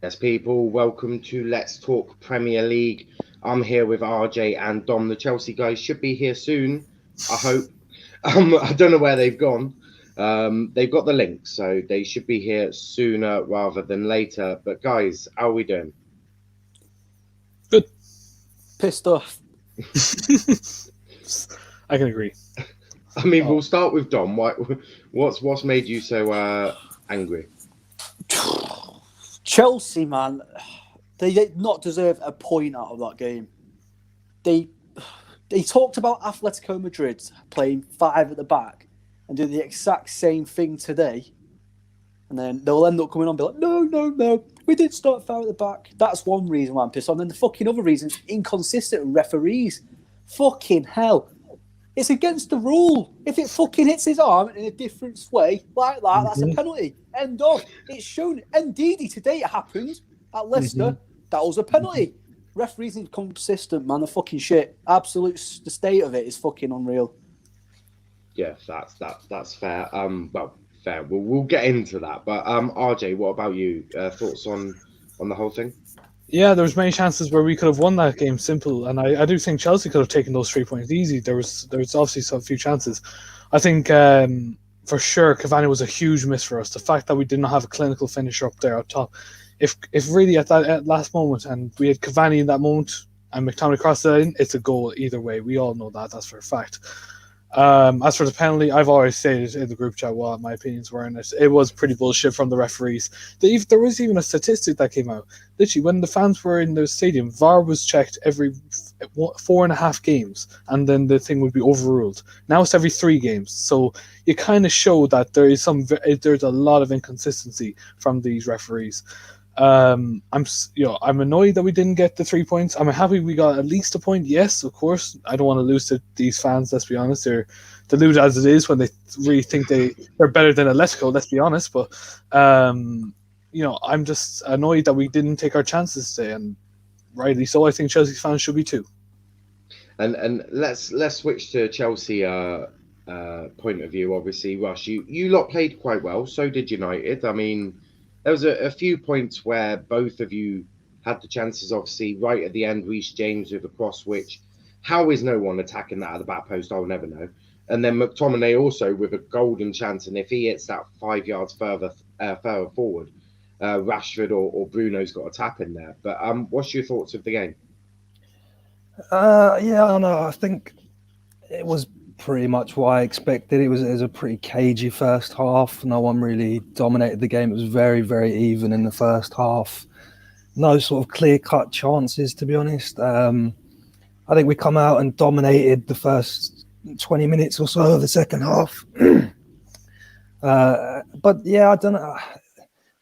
Yes, people, welcome to Let's Talk Premier League. I'm here with RJ and Dom. The Chelsea guys should be here soon, I hope. I don't know where they've gone. They've got the link, so they should be here sooner rather than later. But guys, how are we doing? Good. Pissed off. I can agree. I mean, we'll start with Dom. What's made you so angry? Chelsea, man, they did not deserve a point out of that game. They talked about Atletico Madrid playing five at the back and do the exact same thing today. And then they'll end up coming on and be like, no, we did start five at the back. That's one reason why I'm pissed off. And then the fucking other reason is inconsistent referees. Fucking hell. It's against the rule. If it fucking hits his arm in a different way like that, that's a penalty. End of. It's shown. Ndidi today it happened at Leicester. That was a penalty. Referees inconsistent, man. The fucking shit. The state of it is fucking unreal. Yeah, that's fair. Well, fair. We'll get into that. But RJ, what about you? Thoughts on the whole thing? Yeah, there was many chances where we could have won that game simple, and I do think Chelsea could have taken those 3 points easy. There was obviously some few chances. I think for sure Cavani was a huge miss for us. The fact that we did not have a clinical finisher up there up top. If really at that last moment and we had Cavani in that moment and McTominay crossed it in, it's a goal either way. We all know that. That's for a fact. As for the penalty, I've always stated in the group chat what my opinions were on it. It was pretty bullshit from the referees. There was even a statistic that came out. Literally, when the fans were in the stadium, VAR was checked every 4.5 games, and then the thing would be overruled. Now it's every 3 games. So you kind of show that there's a lot of inconsistency from these referees. I'm annoyed that we didn't get the 3 points. I'm happy we got at least a point. Yes, of course. I don't want to lose to these fans. Let's be honest, they're deluded as it is when they really think they're better than Atletico. Let's be honest. But I'm just annoyed that we didn't take our chances today, and rightly so. I think Chelsea fans should be too. And let's switch to Chelsea point of view. Obviously, Rush, you lot played quite well. So did United. I mean, there was a few points where both of you had the chances. Obviously, right at the end, Reece James with a cross, which how is no one attacking that at the back post? I'll never know. And then McTominay also with a golden chance, and if he hits that 5 yards further forward, Rashford or Bruno's got a tap in there. But what's your thoughts of the game? I know. I think it was pretty much what I expected. It was a pretty cagey first half. No one really dominated the game. It was very, very even in the first half. No sort of clear-cut chances, to be honest. I think we come out and dominated the first 20 minutes or so of the second half. But yeah, I don't know.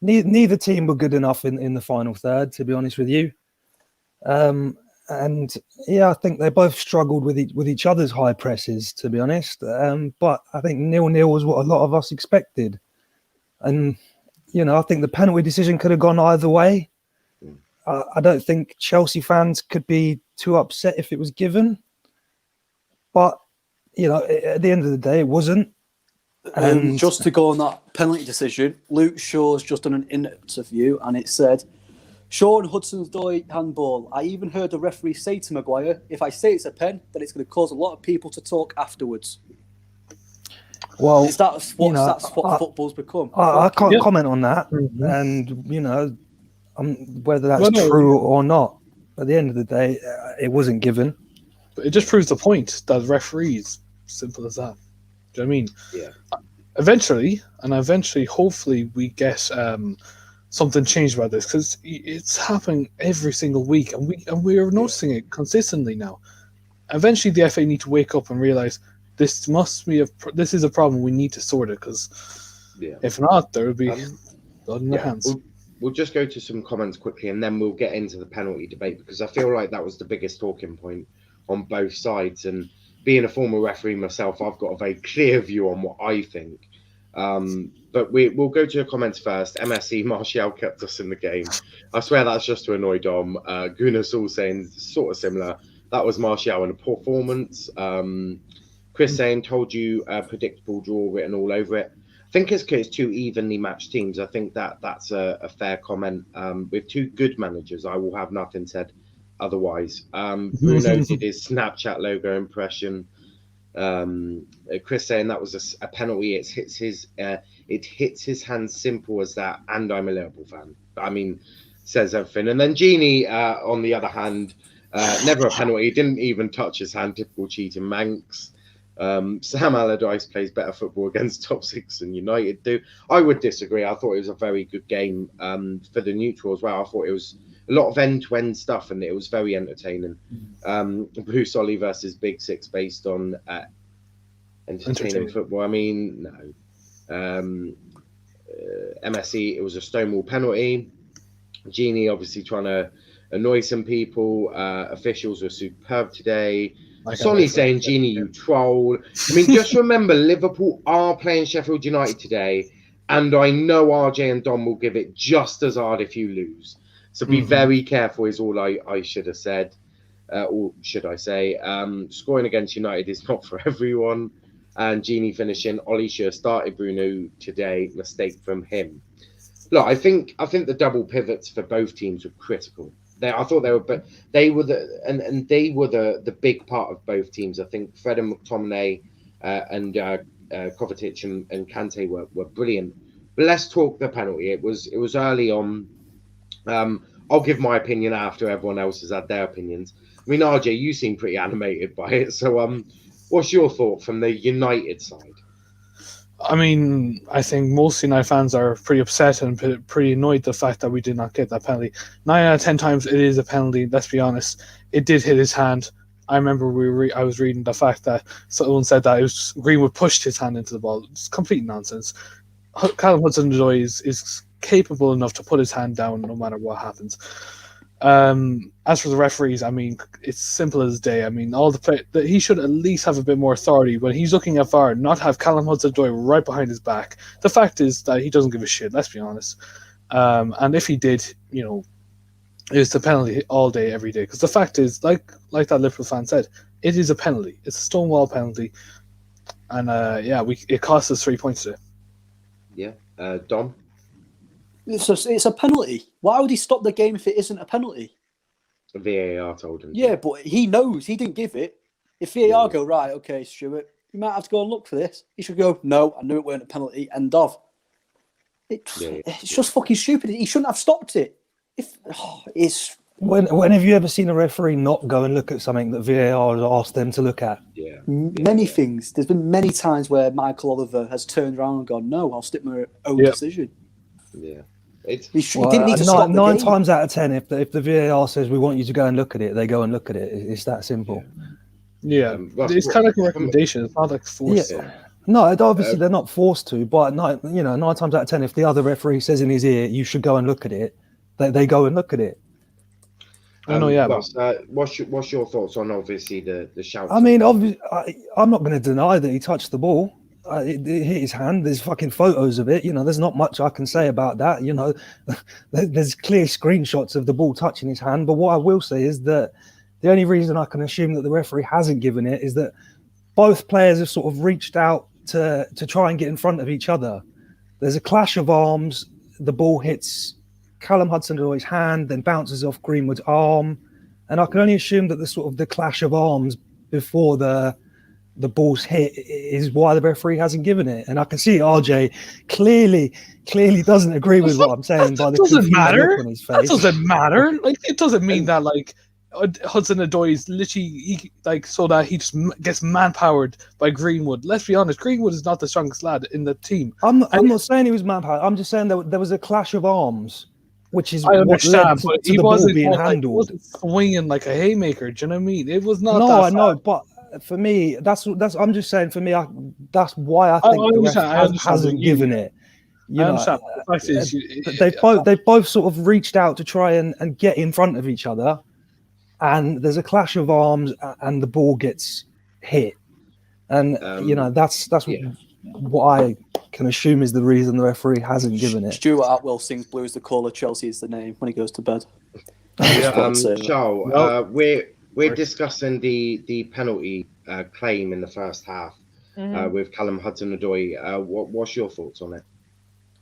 Neither team were good enough in the final third, to be honest with you. And yeah, I think they both struggled with each other's high presses, to be honest. But I think 0-0 was what a lot of us expected. And, I think the penalty decision could have gone either way. I don't think Chelsea fans could be too upset if it was given. But, at the end of the day, it wasn't. And just to go on that penalty decision, Luke Shaw's just done an interview and it said, Sean Hudson-Odoi handball. I even heard the referee say to Maguire, if I say it's a pen, then it's going to cause a lot of people to talk afterwards. Well, that's what football's become. I can't comment on that. And, whether that's true or not. At the end of the day, it wasn't given. But it just proves the point that referees, simple as that. Do you know what I mean? Yeah. Eventually, hopefully, we get something changed about this, because it's happening every single week, and we're noticing it consistently now. Eventually, the FA need to wake up and realize this is a problem. We need to sort it, because if not, there will be blood in their hands. We'll just go to some comments quickly, and then we'll get into the penalty debate, because I feel like that was the biggest talking point on both sides. And being a former referee myself, I've got a very clear view on what I think. But we'll go to the comments first. MSC, Martial kept us in the game. I swear that's just to annoy Dom. Gunnar Saul saying sort of similar. That was Martial in a performance. Chris saying, told you a predictable draw written all over it. think it's two evenly matched teams. I think that's a fair comment. With two good managers, I will have nothing said otherwise. Bruno did his Snapchat logo impression. Chris saying that was a penalty. It hits his hand, simple as that. And I'm a Liverpool fan. I mean, says everything. And then Genie, on the other hand, never a penalty. Didn't even touch his hand. Typical cheating Manx. Sam Allardyce plays better football against top six than United do. I would disagree. I thought it was a very good game for the neutral as well. I thought it was a lot of end-to-end stuff, and it was very entertaining. Bruce Ollie versus Big Six based on entertaining football. I mean, no. MSE, it was a Stonewall penalty. Genie obviously trying to annoy some people. Officials were superb today. Sonny saying, Genie, you troll. I mean, just remember, Liverpool are playing Sheffield United today, and I know RJ and Dom will give it just as hard if you lose. So be very careful is all I should have said, or should I say. Scoring against United is not for everyone. And Genie finishing, Ollie should have started Bruno today. Mistake from him. Look, I think the double pivots for both teams were critical. I thought they were, but they were the big part of both teams. I think Fred and McTominay and Kovacic and Kante were brilliant. But let's talk the penalty. It was early on. I'll give my opinion after everyone else has had their opinions. I mean, RJ, you seem pretty animated by it. So, what's your thought from the United side? I mean, I think most United fans are pretty upset and pretty annoyed the fact that we did not get that penalty. 9 out of 10 times it is a penalty, let's be honest. It did hit his hand. I remember I was reading the fact that someone said that it was Greenwood pushed his hand into the ball. It's complete nonsense. Callum Hudson-Odoi is capable enough to put his hand down no matter what happens. As for the referees, I mean, it's simple as day. I mean, he should at least have a bit more authority when he's looking at VAR, not have Callum Hudson-Odoi right behind his back. The fact is that he doesn't give a shit, let's be honest. And if he did, it's the penalty all day, every day. Because the fact is, like that Liverpool fan said, it is a penalty. It's a stonewall penalty. And it cost us 3 points today. Yeah. Dom? It's a penalty. Why would he stop the game if it isn't a penalty? VAR told him. Yeah, but he knows he didn't give it. If VAR go, right, okay, Stuart, you might have to go and look for this. He should go, no, I knew it weren't a penalty, end of. It's just fucking stupid. He shouldn't have stopped it. When have you ever seen a referee not go and look at something that VAR has asked them to look at? Many things. There's been many times where Michael Oliver has turned around and gone, no, I'll stick my own decision. Yeah. He didn't need to stop the nine game. times out of 10, if the VAR says we want you to go and look at it, they go and look at it. It's that simple. Yeah, it's kind of like a recommendation. It's not like forced. Yeah. No, obviously they're not forced to, but 9 times out of 10, if the other referee says in his ear, you should go and look at it, they go and look at it. What's your thoughts on obviously the shout? I mean, I'm not going to deny that he touched the ball. It hit his hand. There's fucking photos of it. There's not much I can say about that. There's clear screenshots of the ball touching his hand. But what I will say is that the only reason I can assume that the referee hasn't given it is that both players have sort of reached out to try and get in front of each other. There's a clash of arms. The ball hits Callum Hudson-Odoi's hand, then bounces off Greenwood's arm. And I can only assume that the clash of arms before the ball's hit is why the referee hasn't given it. And I can see RJ clearly doesn't agree with what I'm saying by the doesn't matter. Look on his face. That doesn't matter. Like, it doesn't mean that Hudson-Odoi is literally so that he just gets manpowered by Greenwood. Let's be honest, Greenwood is not the strongest lad in the team. I'm not saying he was manpowered. I'm just saying that there was a clash of arms, which is I understand, but he wasn't being handled. He wasn't swinging like a haymaker. Do you know what I mean? It was not. No, I know, but for me, that's. I'm just saying. For me, that's why I think the ref hasn't given it. They've both sort of reached out to try and get in front of each other, and there's a clash of arms, and the ball gets hit, and that's what I can assume is the reason the referee hasn't given it. Stuart Atwell sings "Blues the Colour, Chelsea is the name" when he goes to bed. Charles, we're discussing the penalty claim in the first half. with Callum Hudson-Odoi. What's your thoughts on it?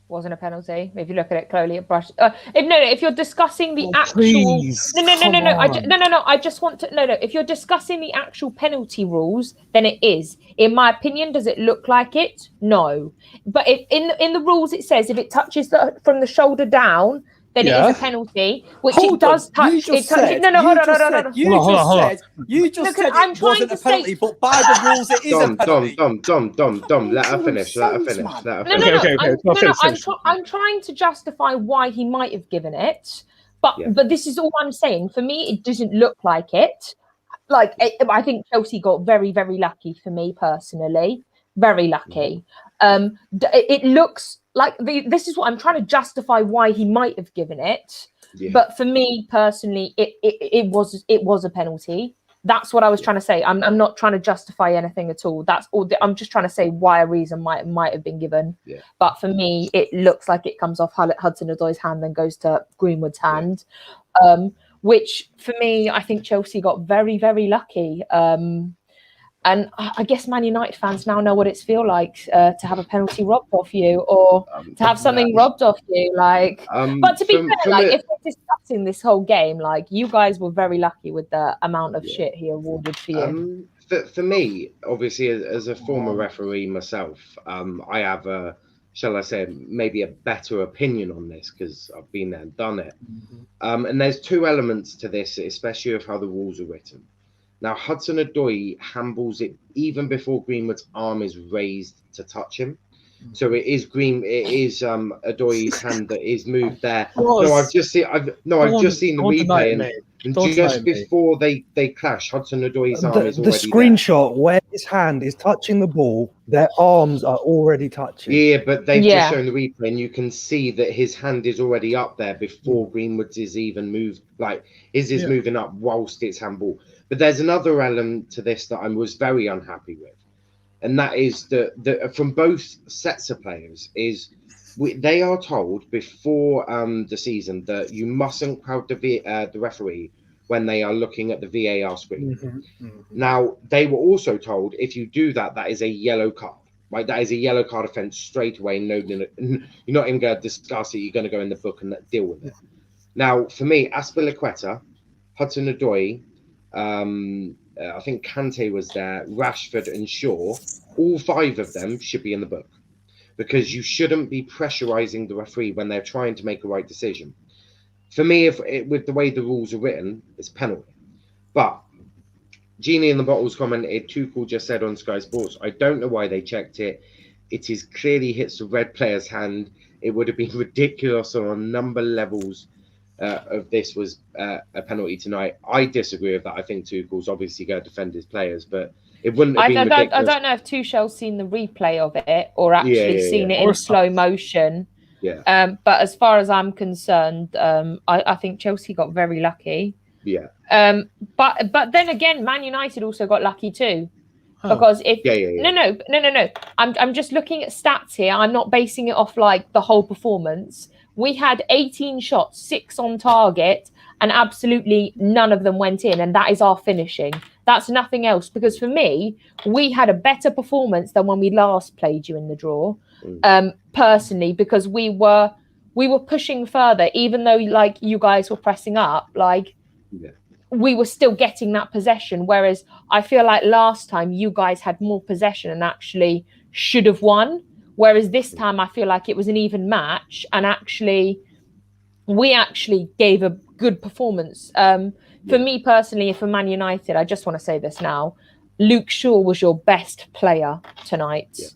Wasn't a penalty. If you look at it closely, it brushed. If you're discussing the actual, please, no. I just want to no. If you're discussing the actual penalty rules, then it is. In my opinion, does it look like it? No. But if in the rules it says if it touches from the shoulder down, then it is a penalty, which it does touch. You just said it wasn't a penalty, but by the rules it is a penalty. Dom, let her finish. I'm trying to justify why he might have given it, but this is all I'm saying. For me, it doesn't look like it. I think Chelsea got very, very lucky. For me personally, very lucky. It looks like this is what I'm trying to justify why he might have given it. But for me personally, it was a penalty. That's what I was trying to say. I'm not trying to justify anything at all. That's all. I'm just trying to say why a reason might have been given. But for me, it looks like it comes off Hudson-Odoi's hand, then goes to Greenwood's hand. Which for me, I think Chelsea got very, very lucky. And I guess Man United fans now know what it's feel like to have a penalty robbed off you, or to have something robbed off you. But to be fair, if we're discussing this whole game, you guys were very lucky with the amount of shit he awarded for you. For me, obviously, as a former referee myself, I have shall I say, maybe a better opinion on this because I've been there and done it. And there's two elements to this, especially of how the rules are written. Now, Hudson-Odoi handballs it even before Greenwood's arm is raised to touch him. So it is Odoi's hand that is moved there. I've just seen the replay, and just before they clash, Hudson-Odoi's arm is already the screenshot there. Where his hand is touching the ball, their arms are already touching. Yeah, but they've just shown the replay, and you can see that his hand is already up there before Greenwood's is even moved. Moving up whilst it's handball. But there's another element to this that I was very unhappy with, and that is that from both sets of players they are told before the season that you mustn't crowd the referee when they are looking at the VAR screen. Now, they were also told if you do that, that is a yellow card. Right, that is a yellow card offence straight away. No, you're not even going to discuss it. You're going to go in the book and deal with it. Now, for me, Azpilicueta, Hudson-Odoi, I think Kante was there, Rashford and Shaw, all five of them should be in the book because you shouldn't be pressurising the referee when they're trying to make a right decision. For me, with the way the rules are written, it's penalty. But Genie in the Bottles commented, Tuchel just said on Sky Sports, I don't know why they checked it. It is clearly hits the red player's hand. It would have been ridiculous on a number of levels of this was a penalty tonight. I disagree with that. I think Tuchel's obviously going to defend his players, but it wouldn't have been ridiculous. I don't know if Tuchel's seen the replay of it or actually seen it in slow motion. Yeah. But as far as I'm concerned, I think Chelsea got very lucky. Yeah. But then again, Man United also got lucky too. Because No. I'm just looking at stats here. I'm not basing it off the whole performance. We had 18 shots, 6 on target, and absolutely none of them went in. And that is our finishing. That's nothing else. Because for me, we had a better performance than when we last played you in the draw. Personally, because we were pushing further, even though you guys were pressing up, we were still getting that possession. Whereas I feel like last time you guys had more possession and actually should have won. Whereas this time I feel like it was an even match and we actually gave a good performance. For me personally, for Man United, I just want to say this now. Luke Shaw was your best player tonight. Yeah.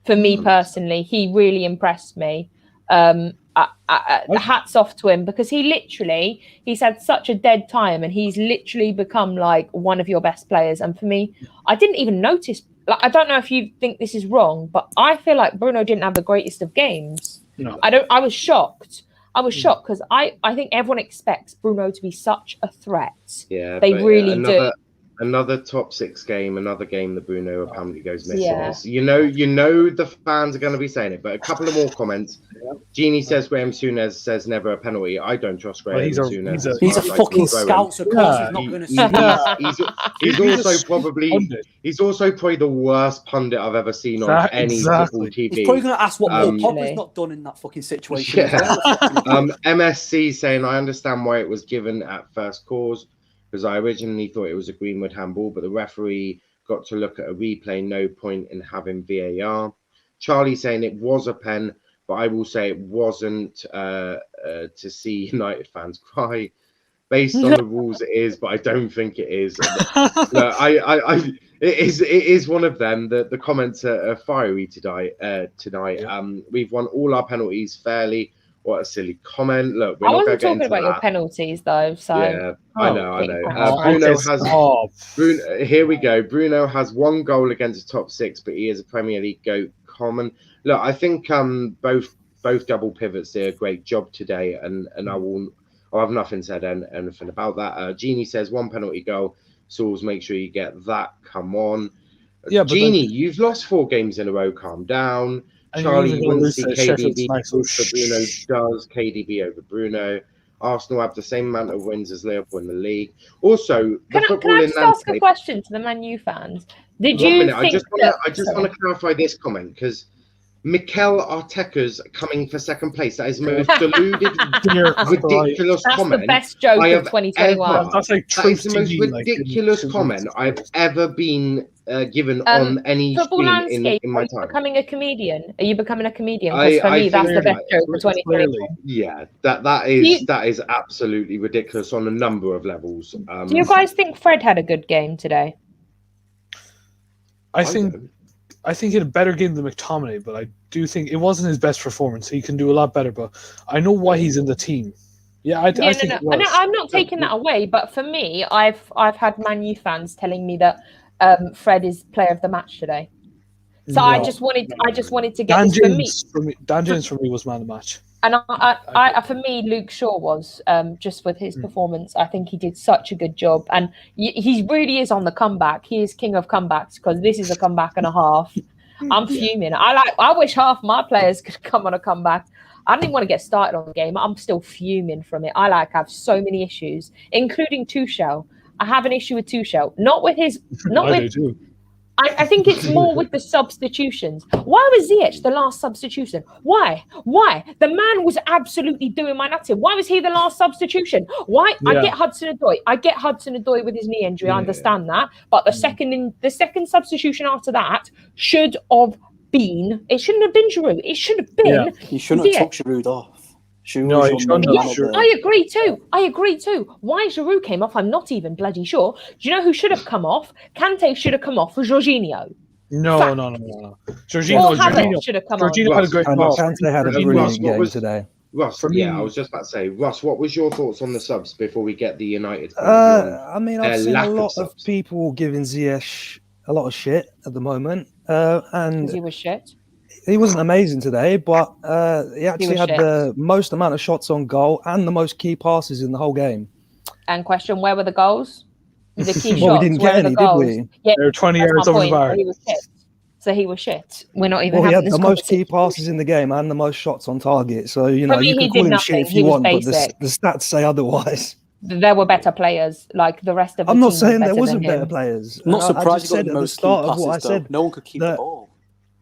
For me personally, he really impressed me. Hats off to him because he's had such a dead time and he's literally become one of your best players. And for me, I didn't even notice. I don't know if you think this is wrong, but I feel like Bruno didn't have the greatest of games. No. I was shocked. I was shocked because I think everyone expects Bruno to be such a threat. Yeah, they really do. Another top 6 game, another game that Bruno apparently goes missing. Yeah. You know the fans are going to be saying it, but a couple of more comments. Jeannie says Graham Souness says never a penalty. I don't trust Graham Souness. He's a fucking scout, of course he's not going to he's also probably the worst pundit I've ever seen on any football TV. He's probably going to ask what Paul Pogba's not done in that fucking situation. Yeah. MSC saying I understand why it was given at first cause, because I originally thought it was a Greenwood handball, but the referee got to look at a replay, no point in having VAR. Charlie saying it was a pen, but I will say it wasn't to see United fans cry. Based on the rules, it is, but I don't think it is. It is one of them. The comments are fiery tonight. Yeah. We've won all our penalties fairly. What a silly comment. Look, I wasn't talking about your penalties though. So yeah, I know. Bruno, here we go. Bruno has 1 goal against the top 6, but he is a Premier League GOAT. Common. Look, I think both double pivots did a great job today, and I'll have nothing said anything about that. Jeannie says 1 penalty goal. Souls, make sure you get that. Come on, yeah, Jeannie, you've lost 4 games in a row. Calm down. Charlie wins the KDB, but Bruno does KDB over Bruno. Arsenal have the same amount of wins as Liverpool in the league. Also, can I just ask a question to the Man U fans? Did you think I just want to clarify this comment, because Mikel Arteta's coming for second place. That is the most deluded, ridiculous comment. That's the best joke of 2021. That is the most ridiculous comment I've ever been given on any stream in my time. Are you becoming a comedian? Are you becoming a comedian? Because for me, that's the best joke for 2021. Yeah, that is absolutely ridiculous on a number of levels. Do you guys think Fred had a good game today? I think he had a better game than McTominay, but I do think it wasn't his best performance. He can do a lot better, but I know why he's in the team. Yeah, I think I'm not taking that away, but for me, I've had Man U fans telling me that Fred is player of the match today. So I just wanted to get this for me. Dan James for me was man of the match. And for me, Luke Shaw was just with his performance. I think he did such a good job, and he really is on the comeback. He is king of comebacks, because this is a comeback and a half. I'm fuming. I wish half my players could come on a comeback. I didn't want to get started on the game. I'm still fuming from it. I have so many issues, including Tuchel. I have an issue with Tuchel, not with his. I think it's more with the substitutions. Why was Ziyech the last substitution? Why? The man was absolutely doing my nuts in. Why was he the last substitution? Why? Yeah. I get Hudson-Odoi with his knee injury. I understand that. But the second substitution after that should have been. It shouldn't have been Giroud. It should have been. Yeah. He shouldn't have took Giroud off. I agree too. Why Giroud came off, I'm not even bloody sure. Do you know who should have come off? Kante should have come off for Jorginho. No. Jorginho should have come off. Jorginho had a great ball. Kante had a brilliant game today. Russ, I was just about to say, Russ, what was your thoughts on the subs before we get the United? I mean, I've seen a lot of people giving Ziyech a lot of shit at the moment, and he was shit. He wasn't amazing today, but he actually had the most amount of shots on goal and the most key passes in the whole game. And question, where were the goals? The key well, shots. We didn't get any, did we? Yeah, they were 20 yards over the bar. So he was shit. We're not even. Well, he had the most key passes in the game and the most shots on target. So you can call him shit if you want, but the stats say otherwise. There were better players, like the rest of the team. I'm not saying there wasn't better players. I'm not surprised. I just said at the start of what I said. No one could keep the ball.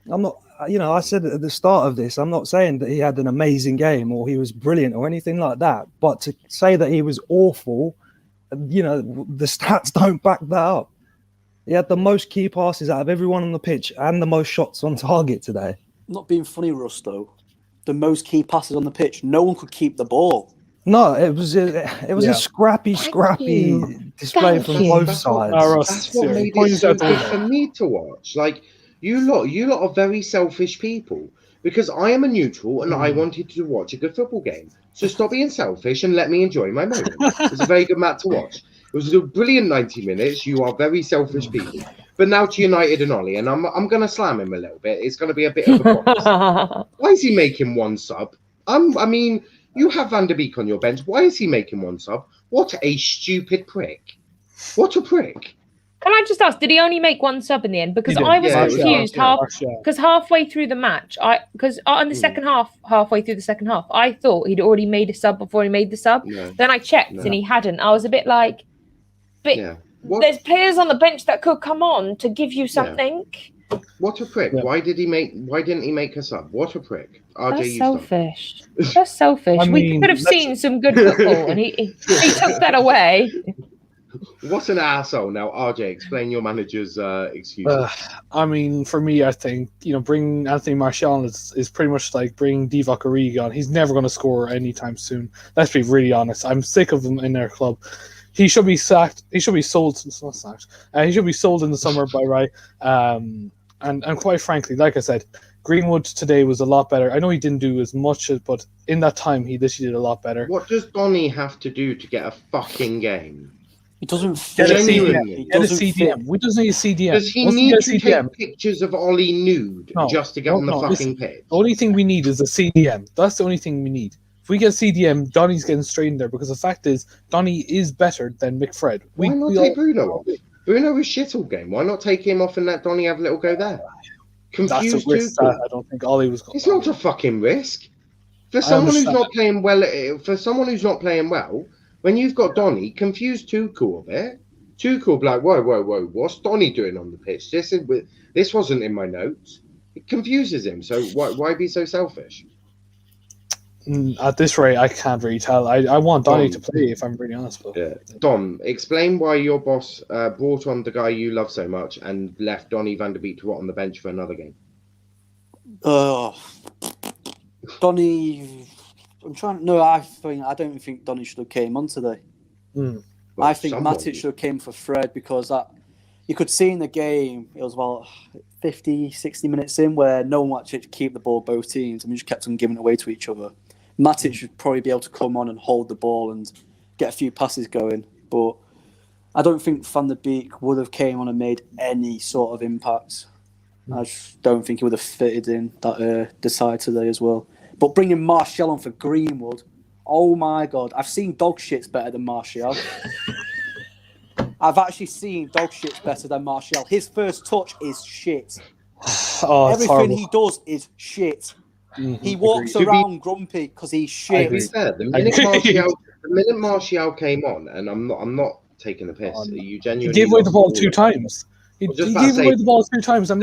I'm not. I said at the start of this, I'm not saying that he had an amazing game or he was brilliant or anything like that. But to say that he was awful, the stats don't back that up. He had the most key passes out of everyone on the pitch and the most shots on target today. Not being funny, Russ, though. The most key passes on the pitch. No one could keep the ball. No, it was a scrappy display from both sides. That's what made it so good for me to watch. Like, you lot are very selfish people, because I am a neutral and I wanted to watch a good football game. So stop being selfish and let me enjoy my moment. It's a very good match to watch. It was a brilliant 90 minutes. You are very selfish people. But now to United and Ollie, and I'm going to slam him a little bit. It's going to be a bit of a box. Why is he making one sub? I mean, you have Van der Beek on your bench. Why is he making one sub? What a stupid prick. What a prick. Can I just ask, did he only make one sub in the end? Because He did. I was Yeah, confused Martial. because halfway through the match, because in the second half, halfway through the second half, I thought he'd already made a sub before he made the sub. No. Then I checked and he hadn't. I was a bit like, but there's players on the bench that could come on to give you something. What a prick! Yeah. Why didn't he make us up? What a prick! RJ, That's you stop. selfish. That's selfish. I We mean, could have seen some good football, and he took that away. What an asshole! Now, RJ, explain your manager's excuse. I mean, for me, I think bringing Anthony Martial is pretty much like bringing Divock Origi on. He's never going to score anytime soon. Let's be really honest. I'm sick of him in their club. He should be sacked. He should be sold. Not sacked. He should be sold in the summer by Rai. And quite frankly, like I said, Greenwood today was a lot better. I know he didn't do as much, but in that time, he literally did a lot better. What does Donny have to do to get a fucking game? He doesn't fit. Get a Genuinely. He Get a doesn't CDM. fit. We doesn't need a CDM. Does he Once we need get to a CDM, take pictures of Ollie nude No. just to get on the No, fucking pitch? the only thing we need is a CDM. That's the only thing we need. If we get CDM, Donny's getting straight in there because the fact is, Donny is better than McFred. Why not take Bruno off? Bruno was shit all game. Why not take him off and let Donny have a little go there? That's Confused a risk too. that I don't think Ollie was going. It's not a fucking risk. For someone who's understand. not playing well, when you've got Donny, confuse Tuchel a bit. Tuchel be like, whoa, what's Donny doing on the pitch? This wasn't in my notes. It confuses him. So why be so selfish? At this rate, I can't really tell. I want Donny to play, if I'm really honest with you. Yeah. Dom, explain why your boss brought on the guy you love so much and left Donny van der Beek to rot on the bench for another game. Donny, I don't think Donny should have came on today. Well, I think someone- Matic should have came for Fred because you could see in the game, it was about 50, 60 minutes in where no one actually keep the ball both teams and we just kept on giving it away to each other. Matic should probably be able to come on and hold the ball and get a few passes going. But I don't think Van der Beek would have came on and made any sort of impact. I just don't think he would have fitted in the side today as well. But bringing Martial on for Greenwood, oh my God, I've seen dog shits better than Martial. I've actually seen dog shits better than Martial. His first touch is shit. Everything he does is shit. Mm-hmm. He walks around grumpy because he's shit. To be fair, the minute Martial came on, and I'm not taking the piss. You genuinely He gave away the ball 2 times. He gave away the ball 2 times. And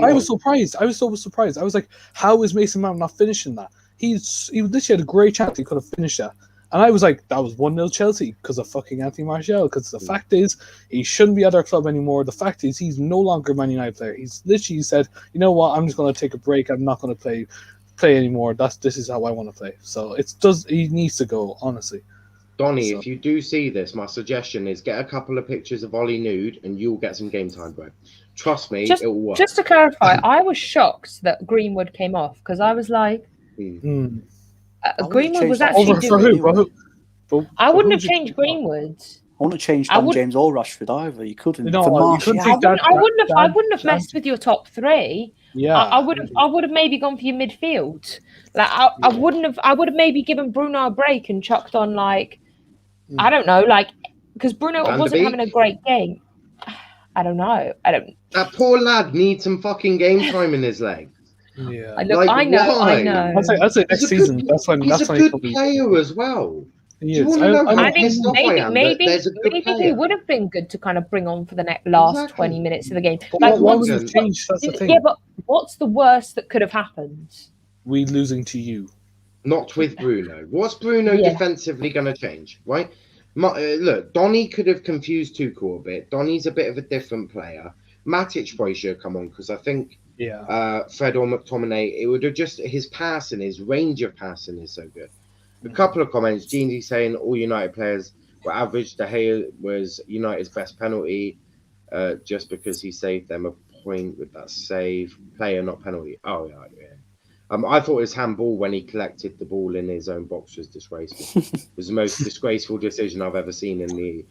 I was surprised. I was so surprised. I was like, how is Mason Mount not finishing that? He literally had a great chance. He could have finished that. And I was like, that was 1-0 Chelsea because of fucking Anthony Martial. Because the fact is, he shouldn't be at our club anymore. The fact is, he's no longer a Man United player. He's literally said, you know what, I'm just going to take a break. I'm not going to play anymore. This is how I want to play. So he needs to go, honestly. Donny, if you do see this, my suggestion is get a couple of pictures of Ollie nude and you'll get some game time, bro. Trust me, it will work. Just to clarify, I was shocked that Greenwood came off because I was like, Greenwood was actually doing I wouldn't have changed Greenwood. I wouldn't have changed Dan James or Rashford either. You couldn't. No, you couldn't I wouldn't have messed with your top 3. Yeah, I would have maybe gone for your midfield. Like I would have maybe given Bruno a break and chucked on I don't know, because Bruno wasn't having a great game. I don't know. That poor lad needs some fucking game time in his legs. Yeah, I know. I'd say next season. He's a good player as well. He is. Maybe he would have been good to kind of bring on for the last 20 minutes of the game. Like, what's the change? That's the thing. Yeah, but what's the worst that could have happened? We losing to you. Not with Bruno. What's Bruno defensively going to change, right? Look, Donny could have confused Tuchel a bit. Donny's a bit of a different player. Matic probably should have come on because I think Fred or McTominay, it would have just his passing, his range of passing is so good. A couple of comments. Jeandy saying all United players were average. De Gea was United's best penalty just because he saved them a point with that save. Player, not penalty. Oh, yeah. I thought his handball when he collected the ball in his own box was disgraceful. It was the most disgraceful decision I've ever seen in the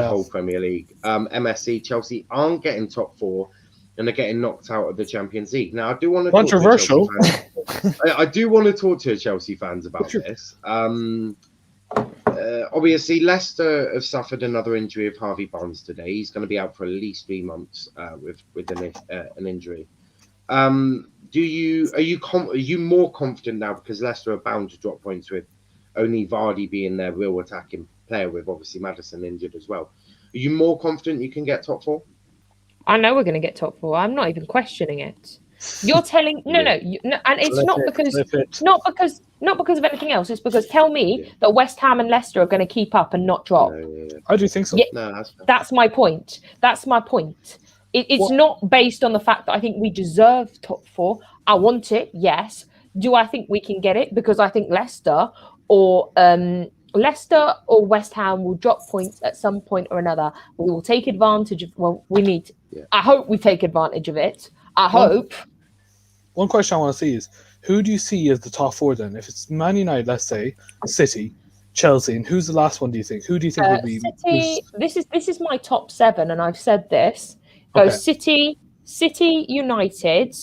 whole Premier League. MSC, Chelsea aren't getting top 4 and they're getting knocked out of the Champions League. Now, I do want to controversial. I do want to talk to Chelsea fans about this. obviously, Leicester have suffered another injury of Harvey Barnes today. He's going to be out for at least 3 months with an injury. Are you more confident now because Leicester are bound to drop points with only Vardy being their real attacking player, with obviously Maddison injured as well? Are you more confident you can get top 4? I know we're going to get top 4. I'm not even questioning it. You're telling no, and it's not because of anything else. It's because tell me that West Ham and Leicester are going to keep up and not drop. I do think so. Yeah, No, that's my point. That's my point. It's not based on the fact that I think we deserve top 4. I want it, yes. Do I think we can get it? Because I think Leicester or West Ham will drop points at some point or another. We will take advantage of. Well, we need. Yeah. I hope we take advantage of it. I hope. One question I want to see is, who do you see as the top 4 then? If it's Man United, let's say, City, Chelsea, and who's the last one, do you think? Who do you think will be... City, this is my top 7, and I've said this. Go City, United,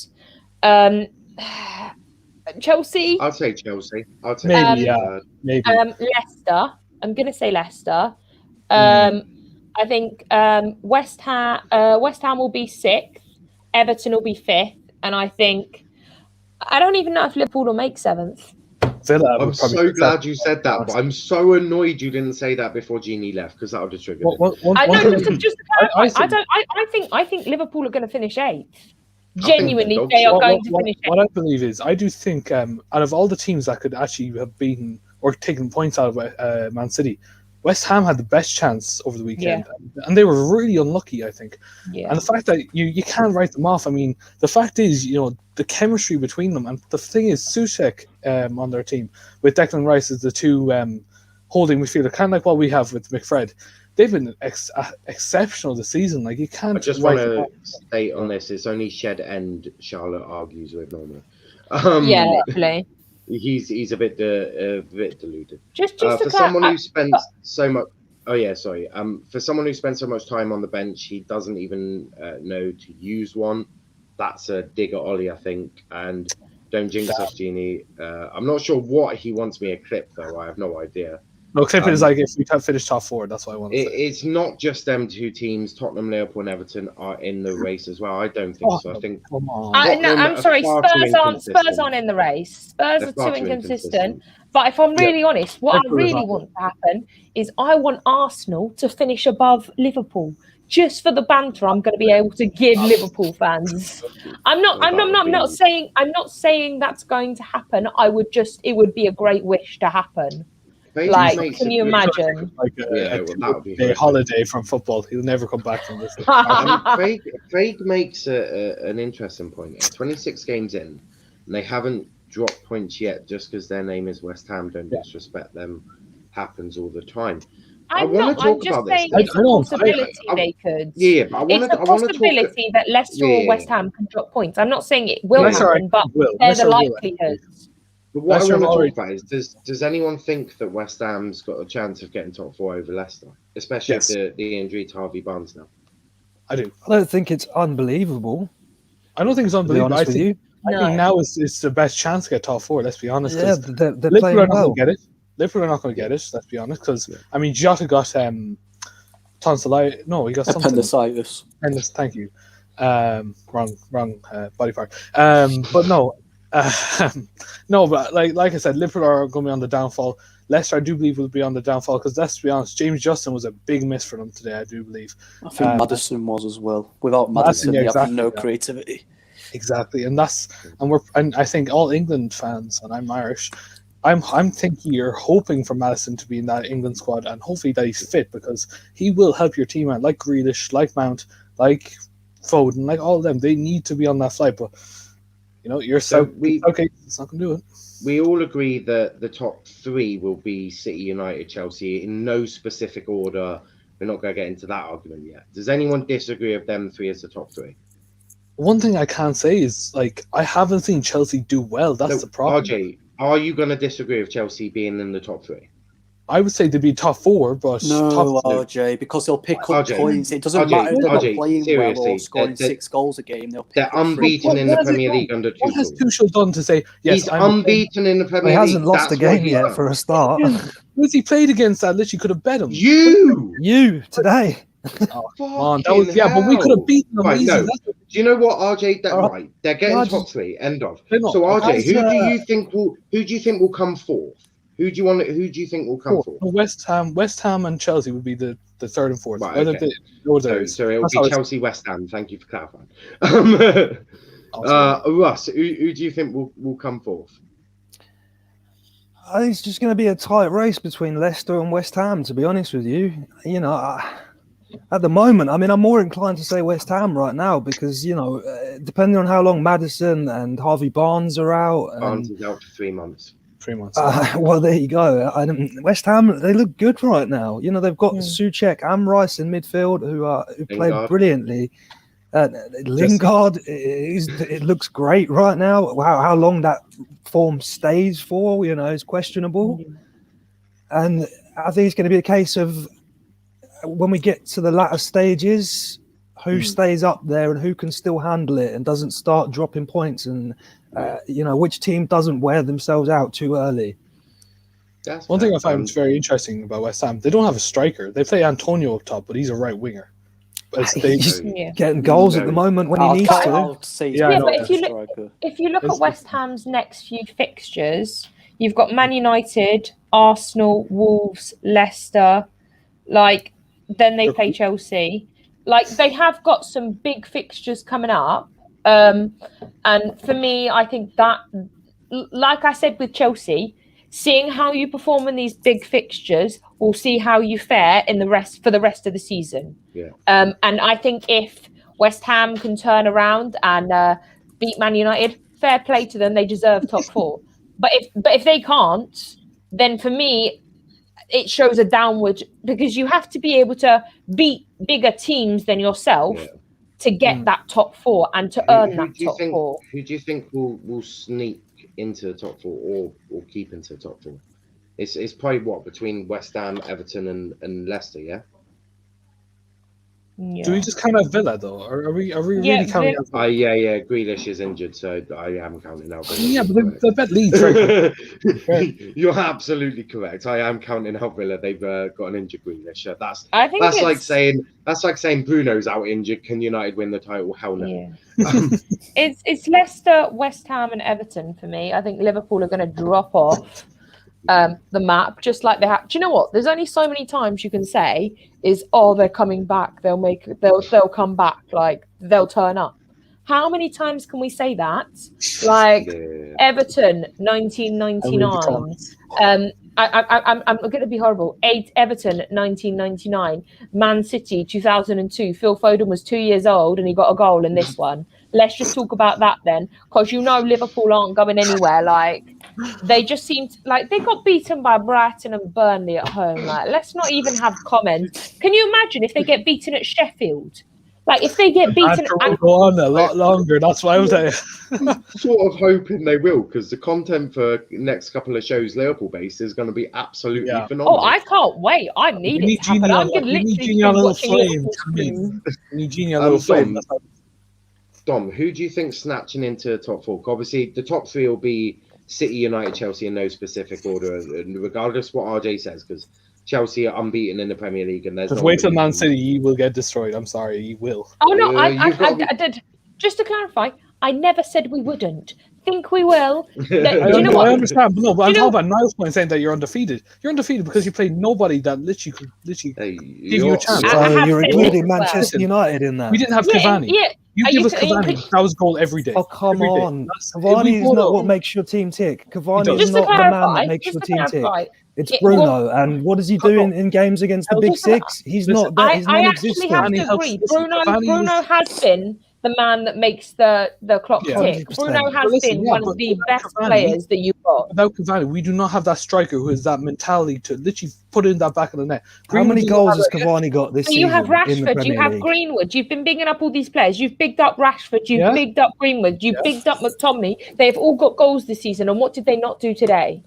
Chelsea. I'll say Chelsea. Maybe. Leicester. I'm going to say Leicester. I think West Ham will be 6th. Everton will be 5th. And I don't even know if Liverpool will make 7th. Villa. I'm so glad you said that, but I'm so annoyed you didn't say that before Genie left, because that would have triggered it. I think Liverpool are going to finish 8th. Genuinely, they are going to finish 8th. What I believe is, I do think out of all the teams that could actually have beaten or taken points out of Man City, West Ham had the best chance over the weekend, and they were really unlucky, I think. Yeah. And the fact that you can't write them off. I mean, the fact is, the chemistry between them, and the thing is, Souček on their team with Declan Rice as the two holding midfielder, kind of like what we have with McFred. They've been exceptional this season. Like, you can't. I just want to state on this: it's only Shed End Charlotte argues with normally. Literally. He's a bit deluded. Just for someone who spends so much. Oh yeah, sorry. For someone who spends so much time on the bench, he doesn't even know to use one. That's a dig at Ollie, I think. And don't jinx us, Genie. I'm not sure what he wants me to clip though. I have no idea. No, clip is like if we can't finish top 4. That's what I want to say. It's not just them 2 teams. Tottenham, Liverpool, and Everton are in the race as well. I don't think so. I think. Come on. I'm sorry. Spurs aren't in the race. Spurs are too inconsistent. But if I'm really honest, what I really want to happen is I want Arsenal to finish above Liverpool. Just for the banter, I'm going to be able to give Liverpool fans. I'm not saying that's going to happen. It would be a great wish to happen. Can you imagine? That would be a holiday from football. He'll never come back from this. Craig makes an interesting point. 26 games in, and they haven't dropped points yet just because their name is West Ham. Don't disrespect them. Happens all the time. I want to talk about this. It's a possibility they could. Yeah, but it's a possibility that Leicester or West Ham can drop points. I'm not saying it will happen, but they're the likelihoods. But what I want to talk about is, does anyone think that West Ham's got a chance of getting top 4 over Leicester, especially with the injury to Harvey Barnes now? I do. I don't think it's unbelievable. I don't think it's unbelievable. I think now is the best chance to get top 4. Let's be honest. Yeah, they're Liverpool playing are not well. going to get it. Liverpool are not going to get it. Let's be honest, because I mean, Jota got tonsillitis. No, he got something. Appendicitis. Thank you. Wrong body part. But no. No, but like I said, Liverpool are going to be on the downfall. Leicester, I do believe, will be on the downfall because, let's be honest, James Justin was a big miss for them today, I do believe. I think Maddison was as well. Without Maddison, they have no creativity. Exactly, and I think all England fans, and I'm Irish, I'm thinking you're hoping for Maddison to be in that England squad, and hopefully that he's fit, because he will help your team out, like Grealish, like Mount, like Foden, like all of them. They need to be on that flight, but it's not going to do it. We all agree that the top 3 will be City, United, Chelsea, in no specific order. We're not going to get into that argument yet. Does anyone disagree with them 3 as the top 3? One thing I can't say is, I haven't seen Chelsea do well. That's the problem. RJ, are you going to disagree with Chelsea being in the top 3? I would say they'd be top 4, but no, RJ, because they'll pick up points. It doesn't matter if they're not playing well or scoring 6 goals a game. They're unbeaten in the Premier League under Tuchel. What has Tuchel done to say, yes, he's unbeaten in the Premier League? He hasn't lost a game yet for a start. Who has he played against that literally could have bet him? You today. Oh, come on. That was, yeah, but we could have beaten them easy. No. Do you know what, RJ? Right, they're getting top 3. End of. So RJ, who do you think will come fourth? Who do you think will come fourth? West Ham and Chelsea would be the third and fourth. Right, okay. So it'll be Chelsea, West Ham. Thank you for clarifying. Russ, who do you think will come fourth? I think it's just going to be a tight race between Leicester and West Ham, to be honest with you. You know, at the moment, I mean, I'm more inclined to say West Ham right now because, you know, depending on how long Maddison and Harvey Barnes are out. Barnes is out for 3 months. 3 months. Well, there you go. West Ham, they look good right now. You know, they've got Souček and Rice in midfield who played brilliantly. Lingard, it looks great right now. Wow, how long that form stays for, you know, is questionable. And I think it's going to be a case of when we get to the latter stages, who stays up there and who can still handle it and doesn't start dropping points and, you know, which team doesn't wear themselves out too early. That's one thing I find very interesting about West Ham, they don't have a striker. They play Antonio up top, but he's a right winger. He's getting goals at the moment when he needs to. But if you look at West Ham's next few fixtures, you've got Man United, Arsenal, Wolves, Leicester, like then they play Chelsea. Like they have got some big fixtures coming up. And for me, I think that, like I said with Chelsea, seeing how you perform in these big fixtures, we'll see how you fare for the rest of the season. Yeah. And I think if West Ham can turn around and beat Man United, fair play to them. They deserve top 4. But if they can't, then for me, it shows a downward, because you have to be able to beat bigger teams than yourself to get that top 4 and to earn that top 4. Who do you think will sneak into the top 4 or keep into the top 4? It's probably between West Ham, Everton, and Leicester, yeah. Do we just count out Villa though? Are we really counting out Villa? Yeah. Grealish is injured, so I am counting out Villa. Yeah, but they bet Leeds, right? You're absolutely correct. I am counting out Villa. They've got an injured Grealish. That's like saying Bruno's out injured. Can United win the title? Hell no. Yeah. It's Leicester, West Ham, and Everton for me. I think Liverpool are going to drop off the map, just like they have. Do you know what? There's only so many times you can say is, oh, they're coming back. They'll come back. Like they'll turn up. How many times can we say that? Like Everton, 1999. I'm going to be horrible. Everton, 1999. Man City, 2002. Phil Foden was 2 years old and he got a goal in this one. Let's just talk about that then, because you know Liverpool aren't going anywhere. Like they just seem like they got beaten by Brighton and Burnley at home. Like let's not even have comments. Can you imagine if they get beaten at Sheffield? Like if they get beaten, will go on a lot longer. That's what I was saying. Sort of hoping they will, because the content for next couple of shows, Liverpool based, is going to be absolutely phenomenal. Oh, I can't wait! I need it to happen. I'm literally watching Flame. Dom, who do you think snatching into the top 4? Obviously, the top 3 will be City, United, Chelsea in no specific order, and regardless what RJ says, because Chelsea are unbeaten in the Premier League, and there's just wait till Man City. He will get destroyed. I'm sorry, he will. Oh no, I did. Just to clarify, I never said we wouldn't. Think we will. Do you know what? I understand, but no. But I'm talking about Niall's point, saying that you're undefeated. You're undefeated because you played nobody that literally could give you a chance. So you're including Manchester United in that. We didn't have Cavani. Yeah. You give us Cavani. That was goal every day. Oh, come on. Cavani is not what makes your team tick. Cavani is not the man that makes your team tick. It's Bruno. And what does he do in games against the Big Six? He's not there. He's non-existent. I actually have to agree. Bruno has been the man that makes the clock tick. 100%. Bruno has been one of the best players that you've got. Without Cavani, we do not have that striker who has that mentality to literally put it in that back of the net. How many goals has Cavani got this season? You have Rashford, you have Greenwood. You've been bigging up all these players. You've bigged up Rashford, you've bigged up Greenwood, you've bigged up McTominay. They've all got goals this season, and what did they not do today?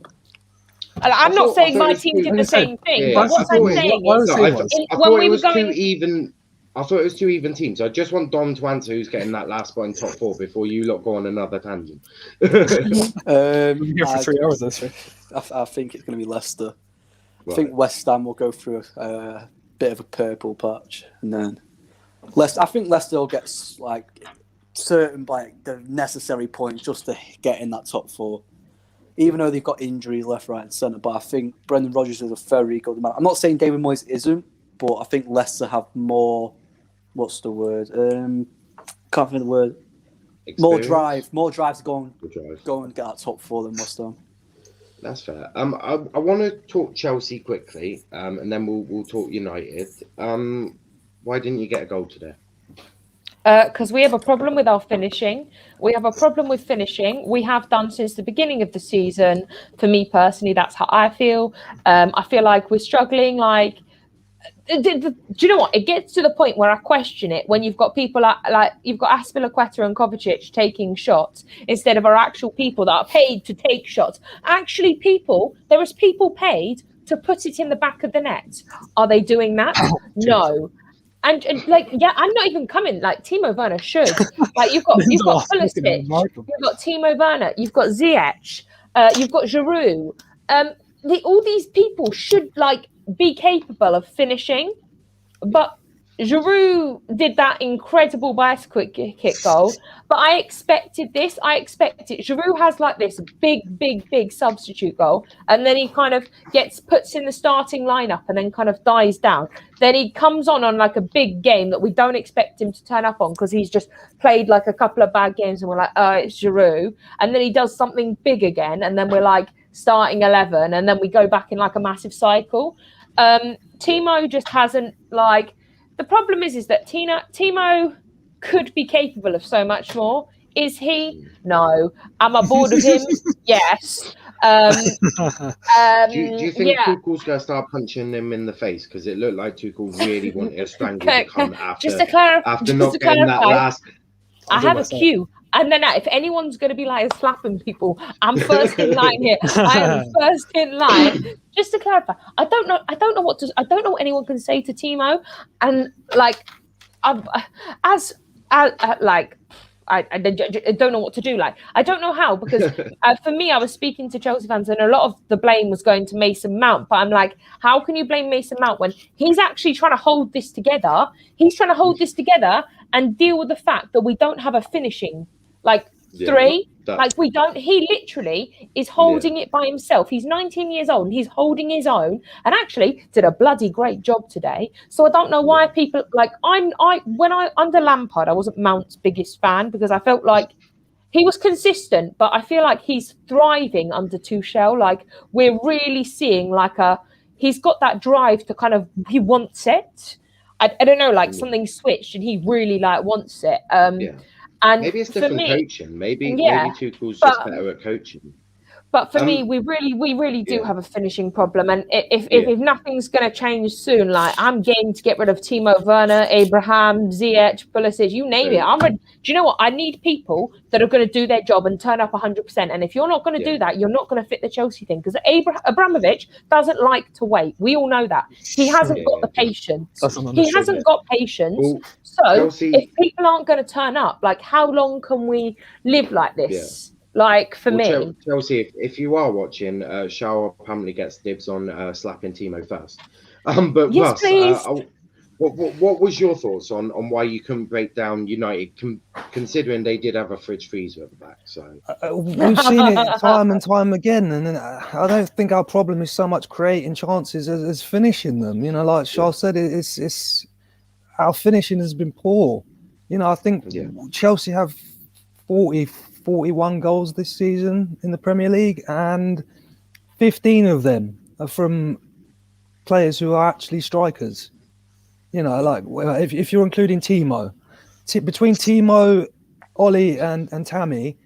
I'm not saying my team did the same thing, but what I'm saying is, when we were going... I thought it was 2 even teams. I just want Dom to answer who's getting that last spot in top 4 before you lot go on another tangent. We're here for 3 hours this year. I think it's going to be Leicester. I think West Ham will go through a bit of a purple patch, and then I think Leicester will get like certain like the necessary points just to get in that top 4. Even though they've got injuries left, right, and centre, but I think Brendan Rodgers is a very good man. I'm not saying David Moyes isn't, but I think Leicester have more. What's the word? Can't think of the word. Experience? More drive to go and get that top 4 than West Ham. That's fair. I want to talk Chelsea quickly, and then we'll talk United. Why didn't you get a goal today? Because we have a problem with our finishing. We have a problem with finishing. We have done since the beginning of the season. For me personally, that's how I feel. I feel like we're struggling. Like, do you know what? It gets to the point where I question it when you've got people like you've got Aspilicueta and Kovacic taking shots instead of our actual people that are paid to take shots. Actually, there is people paid to put it in the back of the net. Are they doing that? No. And like, yeah, I'm not even coming. Like, Timo Werner should. Like, you've got Pulisic, you've got Timo Werner, you've got Ziyech, you've got Giroud. All these people should like be capable of finishing, but Giroud did that incredible bicycle kick goal. But I expected this. Giroud has like this big substitute goal, and then he kind of puts in the starting lineup and then kind of dies down. Then he comes on like a big game that we don't expect him to turn up on because he's just played like a couple of bad games, and we're like, oh, it's Giroud. And then he does something big again, and then we're like starting 11, and then we go back in like a massive cycle. Timo just hasn't like. The problem is that Timo could be capable of so much more. Is he? No. Am I bored of him? Yes. Do you think Tuchel's going to start punching him in the face? Because it looked like Tuchel really wanted a strangle to come after not getting that last. I have a cue. And then if anyone's going to be like slapping people, I'm first in line here. I am first in line. Just to clarify, I don't know what anyone can say to Timo, and like, I don't know what to do. Like, I don't know how, because for me, I was speaking to Chelsea fans, and a lot of the blame was going to Mason Mount. But I'm like, how can you blame Mason Mount when he's actually trying to hold this together? He's trying to hold this together and deal with the fact that we don't have a finishing. Three, we don't. He literally is holding it by himself. He's 19 years old. And he's holding his own, and actually did a bloody great job today. So I don't know why people like. When I under Lampard, I wasn't Mount's biggest fan because I felt like he was consistent, but I feel like he's thriving under Tuchel. Like, we're really seeing he's got that drive to kind of, he wants it. I don't know, like something switched and he really wants it. And maybe it's different coaching. Maybe Tuchel's just better at coaching. But for me, we really do have a finishing problem. And if nothing's going to change soon, I'm game to get rid of Timo Werner, Abraham, Ziyech, Pulisic, you name it. I'm ready. Do you know what? I need people that are going to do their job and turn up 100%. And if you're not going to do that, you're not going to fit the Chelsea thing. Because Abramovich doesn't like to wait. We all know that. He hasn't got the patience. He hasn't got patience. Well, so Chelsea, if people aren't going to turn up, how long can we live like this? For me, Chelsea, if you are watching, Shaw apparently gets dibs on slapping Timo first. But yes, Russ, what was your thoughts on why you couldn't break down United, considering they did have a fridge freezer at the back? So we've seen it time and time again, and I don't think our problem is so much creating chances as finishing them. Like Shaw said, it's our finishing has been poor. I think Chelsea have 41 goals this season in the Premier League, and 15 of them are from players who are actually strikers. If you're including Timo, between Timo, Ollie, and Tammy,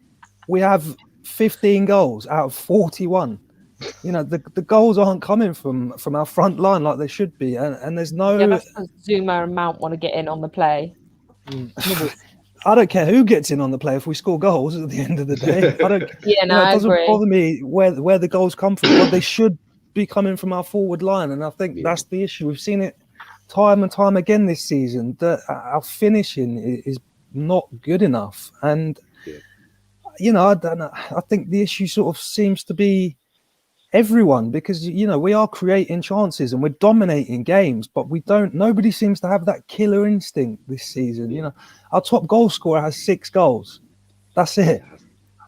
we have 15 goals out of 41. The goals aren't coming from our front line like they should be, and there's no. Yeah, that's because Zuma and Mount want to get in on the play. I don't care who gets in on the play if we score goals at the end of the day. I don't. It doesn't bother me where the goals come from, but they should be coming from our forward line, and I think that's the issue. We've seen it time and time again this season that our finishing is not good enough, and I don't know. I think the issue sort of seems to be everyone, because we are creating chances and we're dominating games, but nobody seems to have that killer instinct this season. Our top goal scorer has 6 goals. That's it.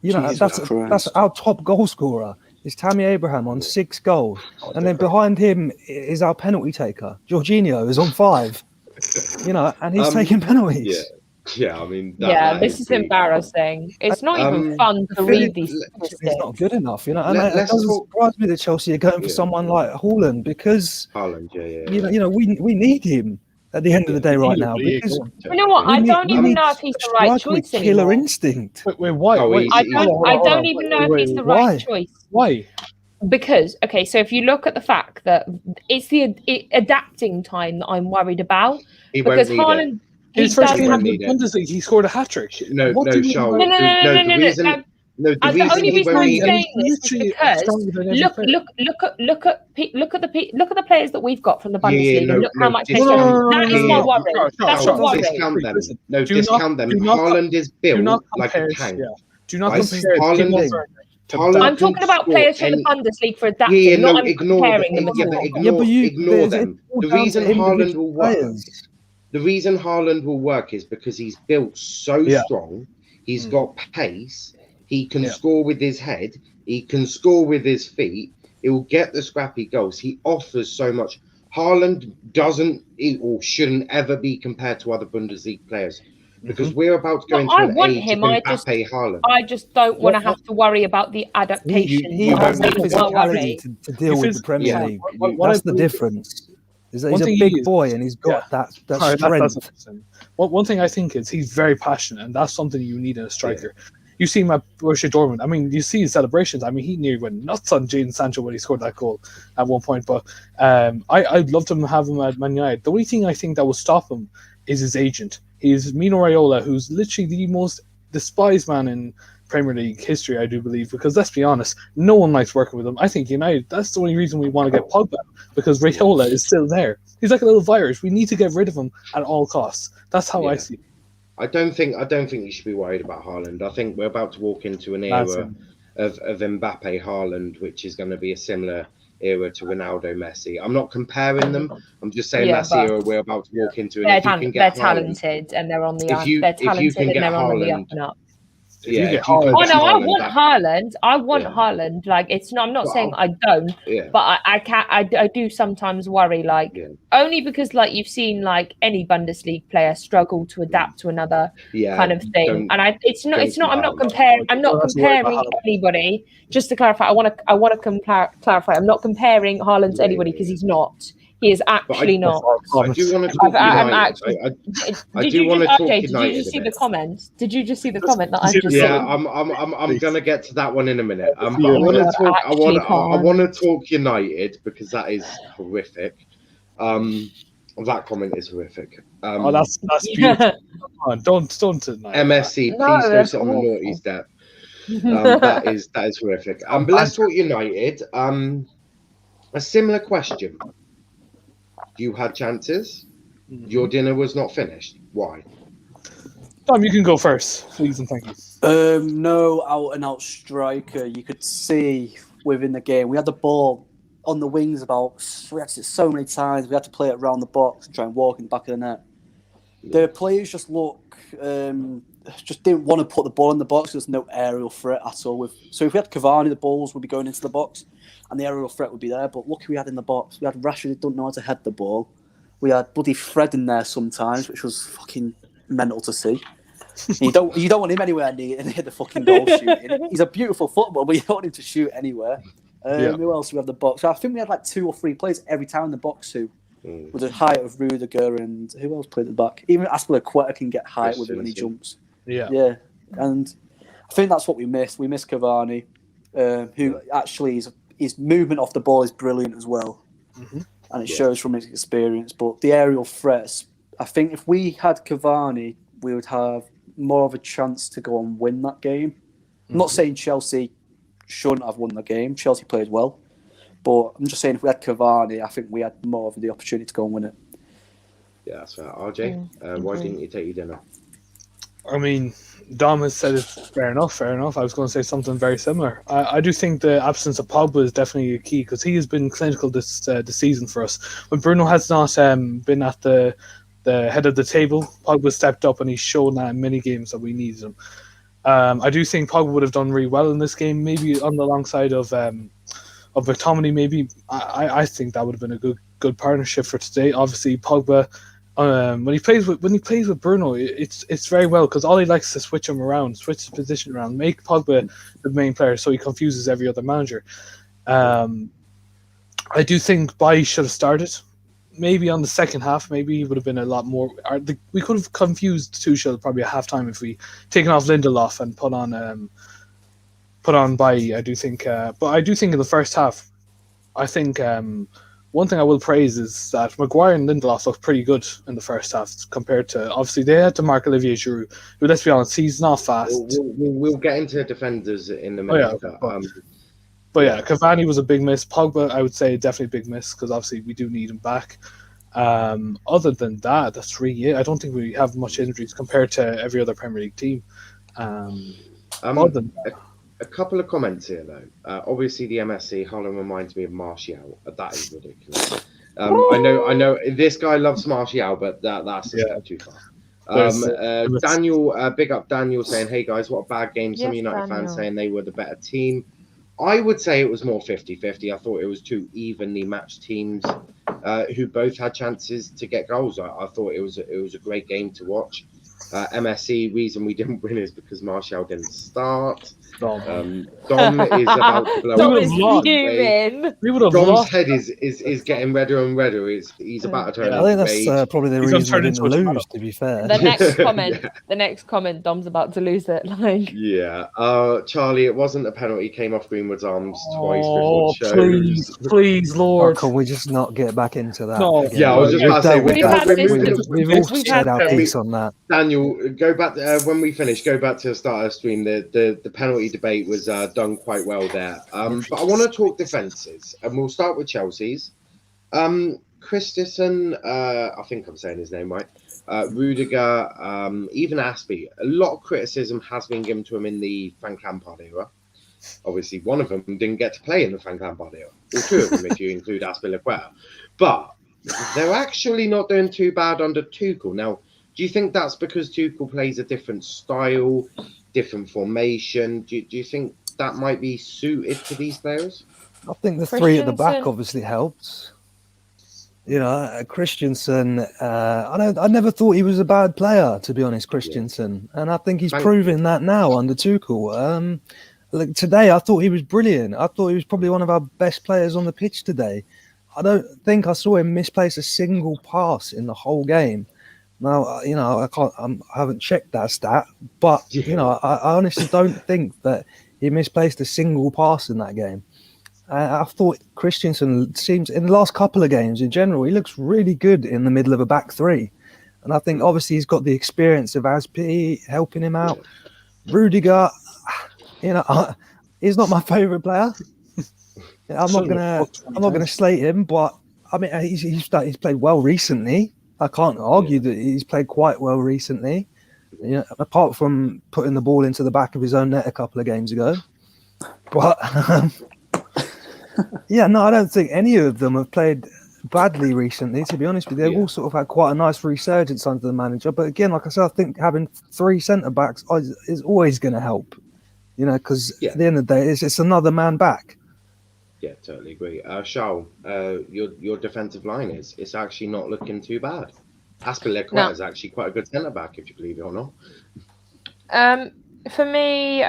That's our top goal scorer is Tammy Abraham on 6 goals, and then behind him is our penalty taker Jorginho is on 5. And he's taking penalties. Yeah, I mean, this is embarrassing. It's not even fun to read these statistics. It's not good enough, And it doesn't surprise me that Chelsea are going for someone like Haaland, because we need him at the end of the day right now. Because you know what? I don't even know if he's the right choice anymore. Killer instinct. Wait, why? I don't even know if he's the right choice. Why? Because so if you look at the fact that it's the adapting time that I'm worried about, because Haaland. His first game in the Bundesliga, he scored a hat-trick. No, Charles. The only reason I'm saying this is because look at the players that we've got from the Bundesliga. Look how much they've done. That is my worry. That's what worries. Discount them. No, discount them. Haaland is built like a tank. Do not compare Haaland. I'm talking about players from the Bundesliga for adapting, not comparing them at all. Ignore them. The reason Haaland will work. The reason Haaland will work is because he's built so strong. He's got pace. He can score with his head. He can score with his feet. He will get the scrappy goals. He offers so much. Haaland doesn't or shouldn't ever be compared to other Bundesliga players, because we're about to go into an age of Mbappe Haaland. I just don't want to have to worry about the adaptation. He has the physicality to deal with the Premier League. That's the difference. He's a big boy and he's got that strength. One thing I think is he's very passionate, and that's something you need in a striker. You see him at Borussia Dortmund. I mean, you see his celebrations. I mean, he nearly went nuts on Jadon Sancho when he scored that goal at one point. But I'd love to have him at Man United. The only thing I think that will stop him is his agent. He's Mino Raiola, who's literally the most despised man in Premier League history, I do believe, because let's be honest, no one likes working with him. I think United, that's the only reason we want to get Pogba, because Raiola is still there. He's like a little virus. We need to get rid of him at all costs. That's how I see it. I don't think you should be worried about Haaland. I think we're about to walk into an era of Mbappe Haaland, which is going to be a similar era to Ronaldo, Messi. I'm not comparing them. I'm just saying that's the era we're about to walk into. They're talented and they're on the up. They're talented and they're on the up and up. Yeah. I want Haaland. I want Haaland. Like, it's not. I'm not saying I don't. Yeah. But I do sometimes worry. Like, only because like you've seen like any Bundesliga player struggle to adapt to another kind of thing. And it's not. I'm not comparing anybody. Just to clarify, I want to clarify. I'm not comparing Haaland to anybody, because he's not. He is actually not. I do want to talk United. Did you just see the comment? Did you just see the comment that I just said? Yeah, I'm gonna get to that one in a minute. But I want to talk United, because that is horrific. That comment is horrific. That's beautiful. Don't deny. MSC, please go sit on the naughty step. That is horrific. But let's talk United. A similar question. You had chances. Your dinner was not finished. Why? Tom, you can go first, please and thank you. No out-and-out striker. You could see within the game. We had the ball on the wings we had to so many times. We had to play it around the box and try and walk in the back of the net. The players just just didn't want to put the ball in the box. There's no aerial threat at all. So if we had Cavani, the balls would be going into the box and the aerial threat would be there. But look who we had in the box. We had Rashford who didn't know how to head the ball. We had bloody Fred in there sometimes, which was fucking mental to see. You don't want him anywhere near the fucking goal shooting. He's a beautiful footballer, but you don't want him to shoot anywhere. Who else do we have in the box? So I think we had like 2 or 3 players every time in the box who with the height of Rudiger, and who else played at the back? Even Aspilicueta can get height with him when he jumps. Yeah. And I think that's what we missed. We missed Cavani, who actually his movement off the ball is brilliant as well. And it shows from his experience. But the aerial threats, I think if we had Cavani, we would have more of a chance to go and win that game. I'm not saying Chelsea shouldn't have won the game. Chelsea played well. But I'm just saying if we had Cavani, I think we had more of the opportunity to go and win it. Yeah, that's right. RJ, why didn't you take your dinner? I mean, Dom has said it. Fair enough. I was going to say something very similar. I do think the absence of Pogba is definitely a key because he has been clinical this season for us. When Bruno has not been at the head of the table, Pogba stepped up and he's shown that in many games that we needed him. I do think Pogba would have done really well in this game, maybe on the alongside of McTominay. Maybe I think that would have been a good partnership for today. Obviously, Pogba. When he plays with Bruno, it's very well because all he likes is to switch his position around, make Pogba the main player, so he confuses every other manager. I do think Bailly should have started. Maybe on the second half, maybe he would have been a lot more. We could have confused Tuchel probably at halftime if we taken off Lindelof and put on Bailly. I do think, but I do think in the first half, I think. One thing I will praise is that Maguire and Lindelof looked pretty good in the first half compared to, obviously, they had to mark Olivier Giroud, who, let's be honest, he's not fast. We'll get into defenders in a minute. But yeah, Cavani was a big miss. Pogba, I would say, definitely a big miss because obviously we do need him back. Other than that, that's really it. I don't think we have much injuries compared to every other Premier League team. Other than that, a couple of comments here, though. Obviously, the MSC, Haaland reminds me of Martial. That is ridiculous. I know this guy loves Martial, but that's too far. Daniel, big up Daniel saying, hey, guys, what a bad game. Some United fans saying they were the better team. I would say it was more 50-50. I thought it was two evenly matched teams who both had chances to get goals. I thought it was a great game to watch. MSC, reason we didn't win is because Martial didn't start. Dom is about to blow up. Dom's head is getting redder and redder. He's about to turn. I think that's probably the reason we didn't lose. To be fair, the next comment, Dom's about to lose it. Like, yeah, Charlie, it wasn't a penalty. Came off Greenwood's arms twice before it shows. Please, Lord, can we just not get back into that? No. Yeah, I was just about to say we've all said our piece on that. Daniel, go back when we finish. Go back to the start of the stream. The penalty debate was done quite well there. But I want to talk defences, and we'll start with Chelsea's. Christensen, I think I'm saying his name right. Rudiger, even Aspie. A lot of criticism has been given to him in the Frank Lampard era. Obviously, one of them didn't get to play in the Frank Lampard era, or two of them if you include Azpilicueta. But they're actually not doing too bad under Tuchel. Now, do you think that's because Tuchel plays a different style, different formation? Do you think that might be suited to these players? I think the three at the back obviously helps. You know, Christensen, I never thought he was a bad player, to be honest, Christensen. Yeah. And I think he's proving that now under Tuchel. Today, I thought he was brilliant. I thought he was probably one of our best players on the pitch today. I don't think I saw him misplace a single pass in the whole game. Now, you know, I haven't checked that stat, but, you know, I honestly don't think that he misplaced a single pass in that game. I thought Christensen seems, in the last couple of games in general, he looks really good in the middle of a back three. And I think obviously he's got the experience of Aspie helping him out. Rudiger, you know, he's not my favourite player. I'm not gonna slate him, but I mean he's played well recently. I can't argue that he's played quite well recently. You know, apart from putting the ball into the back of his own net a couple of games ago. But yeah, no, I don't think any of them have played badly recently, to be honest with you. They've all sort of had quite a nice resurgence under the manager. But again, like I said, I think having three centre-backs is always going to help. You know, because at the end of the day, it's another man back. Yeah, totally agree. Charles, your defensive line it's actually not looking too bad. Azpilicueta is actually quite a good centre-back, if you believe it or not. For me,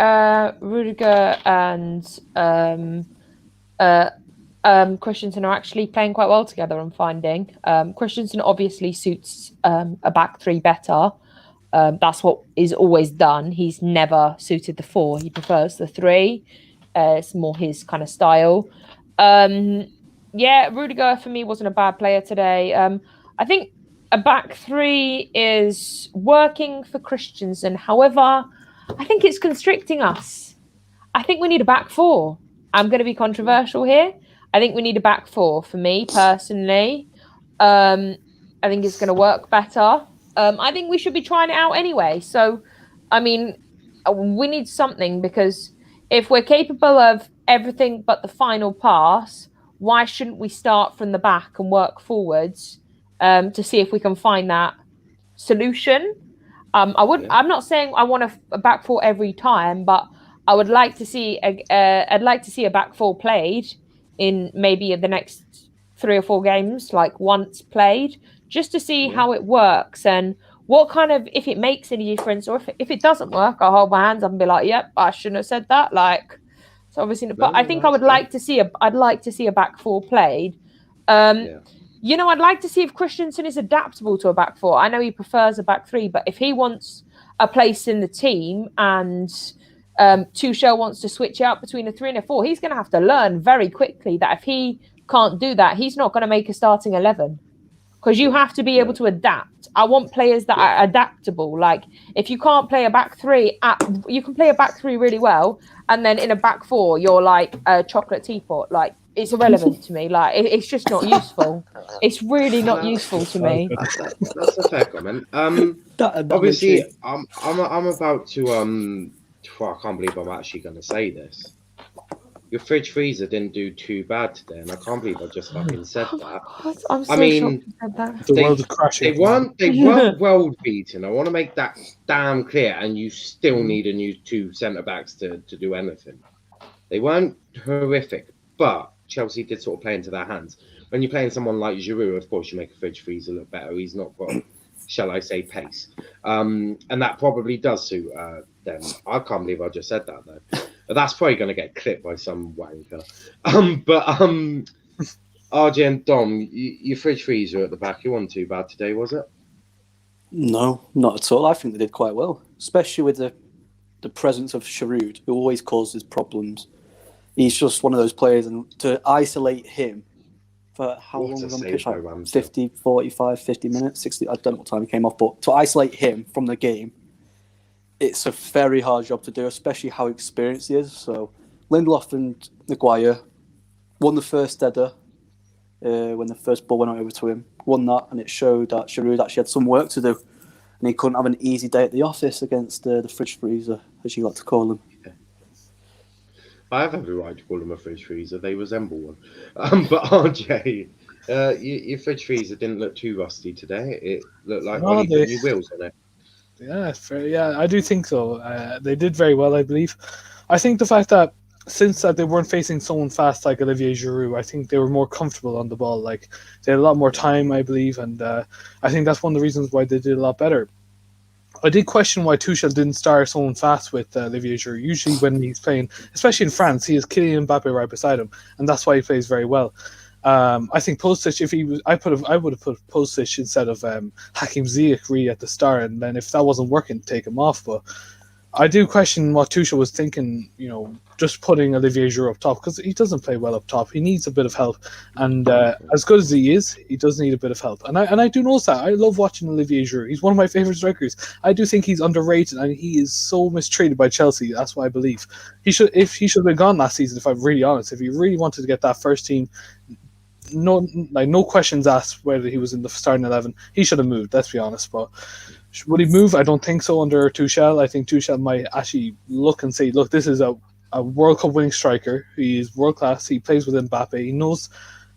Rudiger and Christensen are actually playing quite well together, I'm finding. Christensen obviously suits a back three better. That's what is always done. He's never suited the four. He prefers the three. It's more his kind of style. Rudiger for me wasn't a bad player today. I think a back three is working for Christensen. However, I think it's constricting us. I think we need a back four. I'm going to be controversial here. I think we need a back four for me personally. I think it's going to work better. I think we should be trying it out anyway. So I mean, we need something, because if we're capable of everything but the final pass, why shouldn't we start from the back and work forwards to see if we can find that solution? I'm not saying I want a back four every time, but I would like to see I'd like to see a back four played in maybe the next 3 or 4 games, like once played, just to see how it works and what kind of, if it makes any difference, or if it doesn't work, I'll hold my hands up and be like, yep, I shouldn't have said that. Like, so obviously, but I think I'd like to see a back four played. You know, I'd like to see if Christensen is adaptable to a back four. I know he prefers a back three, but if he wants a place in the team and Tuchel wants to switch out between a 3 and a 4, he's going to have to learn very quickly that if he can't do that, he's not going to make a starting 11, because you have to be able to adapt. I want players that are adaptable. Like, if you can't play a back three, you can play a back three really well, and then in a back four, you're like a chocolate teapot. Like, it's irrelevant to me. Like, it's just not useful. It's really not useful to me. That's a fair comment. Obviously, I'm about to I can't believe I'm actually going to say this. Your fridge freezer didn't do too bad today, and I can't believe I just fucking said that. I'm so shocked you said that. They weren't world beaten. I want to make that damn clear. And you still need a new 2 centre backs to do anything. They weren't horrific, but Chelsea did sort of play into their hands. When you're playing someone like Giroud, of course, you make a fridge freezer look better. He's not got, shall I say, pace, and that probably does suit them. I can't believe I just said that though. That's probably going to get clipped by some wanker. RJ and Dom, your fridge freezer at the back, you wasn't too bad today, was it? No, not at all. I think they did quite well, especially with the presence of Giroud, who always causes problems. He's just one of those players, and to isolate him for how long was on the pitch? Like 50, 45, 50 minutes, 60, I don't know what time he came off, but to isolate him from the game, it's a very hard job to do, especially how experienced he is. So Lindelof and Maguire won the first header when the first ball went over to him, won that, and it showed that Giroud actually had some work to do, and he couldn't have an easy day at the office against the fridge freezer, as you like to call him. Yeah. I have every right to call them a fridge freezer. They resemble one. But RJ, your fridge freezer didn't look too rusty today. It looked like only put new wheels on it. Yeah, fair. Yeah, I do think so. They did very well, I believe. I think the fact that since that they weren't facing someone fast like Olivier Giroud, I think they were more comfortable on the ball. Like, they had a lot more time, I believe, and I think that's one of the reasons why they did a lot better. I did question why Tuchel didn't start someone fast with Olivier Giroud. Usually when he's playing, especially in France, he has Kylian Mbappe right beside him, and that's why he plays very well. I think Pulisic, if he was, I would have put Pulisic instead of Hakim Ziyech really at the start, and then if that wasn't working, take him off. But I do question what Tuchel was thinking, you know, just putting Olivier Giroud up top, because he doesn't play well up top. He needs a bit of help, and as good as he is, he does need a bit of help. And I do know that. I love watching Olivier Giroud. He's one of my favourite strikers. I do think he's underrated, and he is so mistreated by Chelsea. That's what I believe. He should have been gone last season, if I'm really honest. If he really wanted to get that first team, no questions asked whether he was in the starting 11, he should have moved. Let's be honest. But would he move? I don't think so under Tuchel. I think Tuchel might actually look and say, look, this is a World Cup winning striker. He is world class. He plays with Mbappe. He knows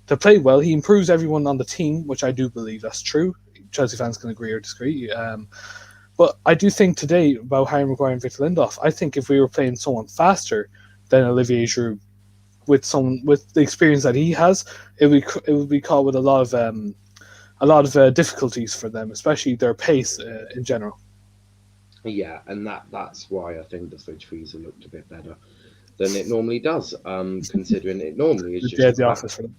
to play well. He improves everyone on the team, which I do believe that's true. Chelsea fans can agree or disagree. But I do think today about Harry Maguire and Victor Lindelof, I think if we were playing someone faster than Olivier Giroud, with the experience that he has, it would be caught with a lot of difficulties for them, especially their pace in general. Yeah, and that's why I think the fridge freezer looked a bit better than it normally does, considering it normally is just the office for them.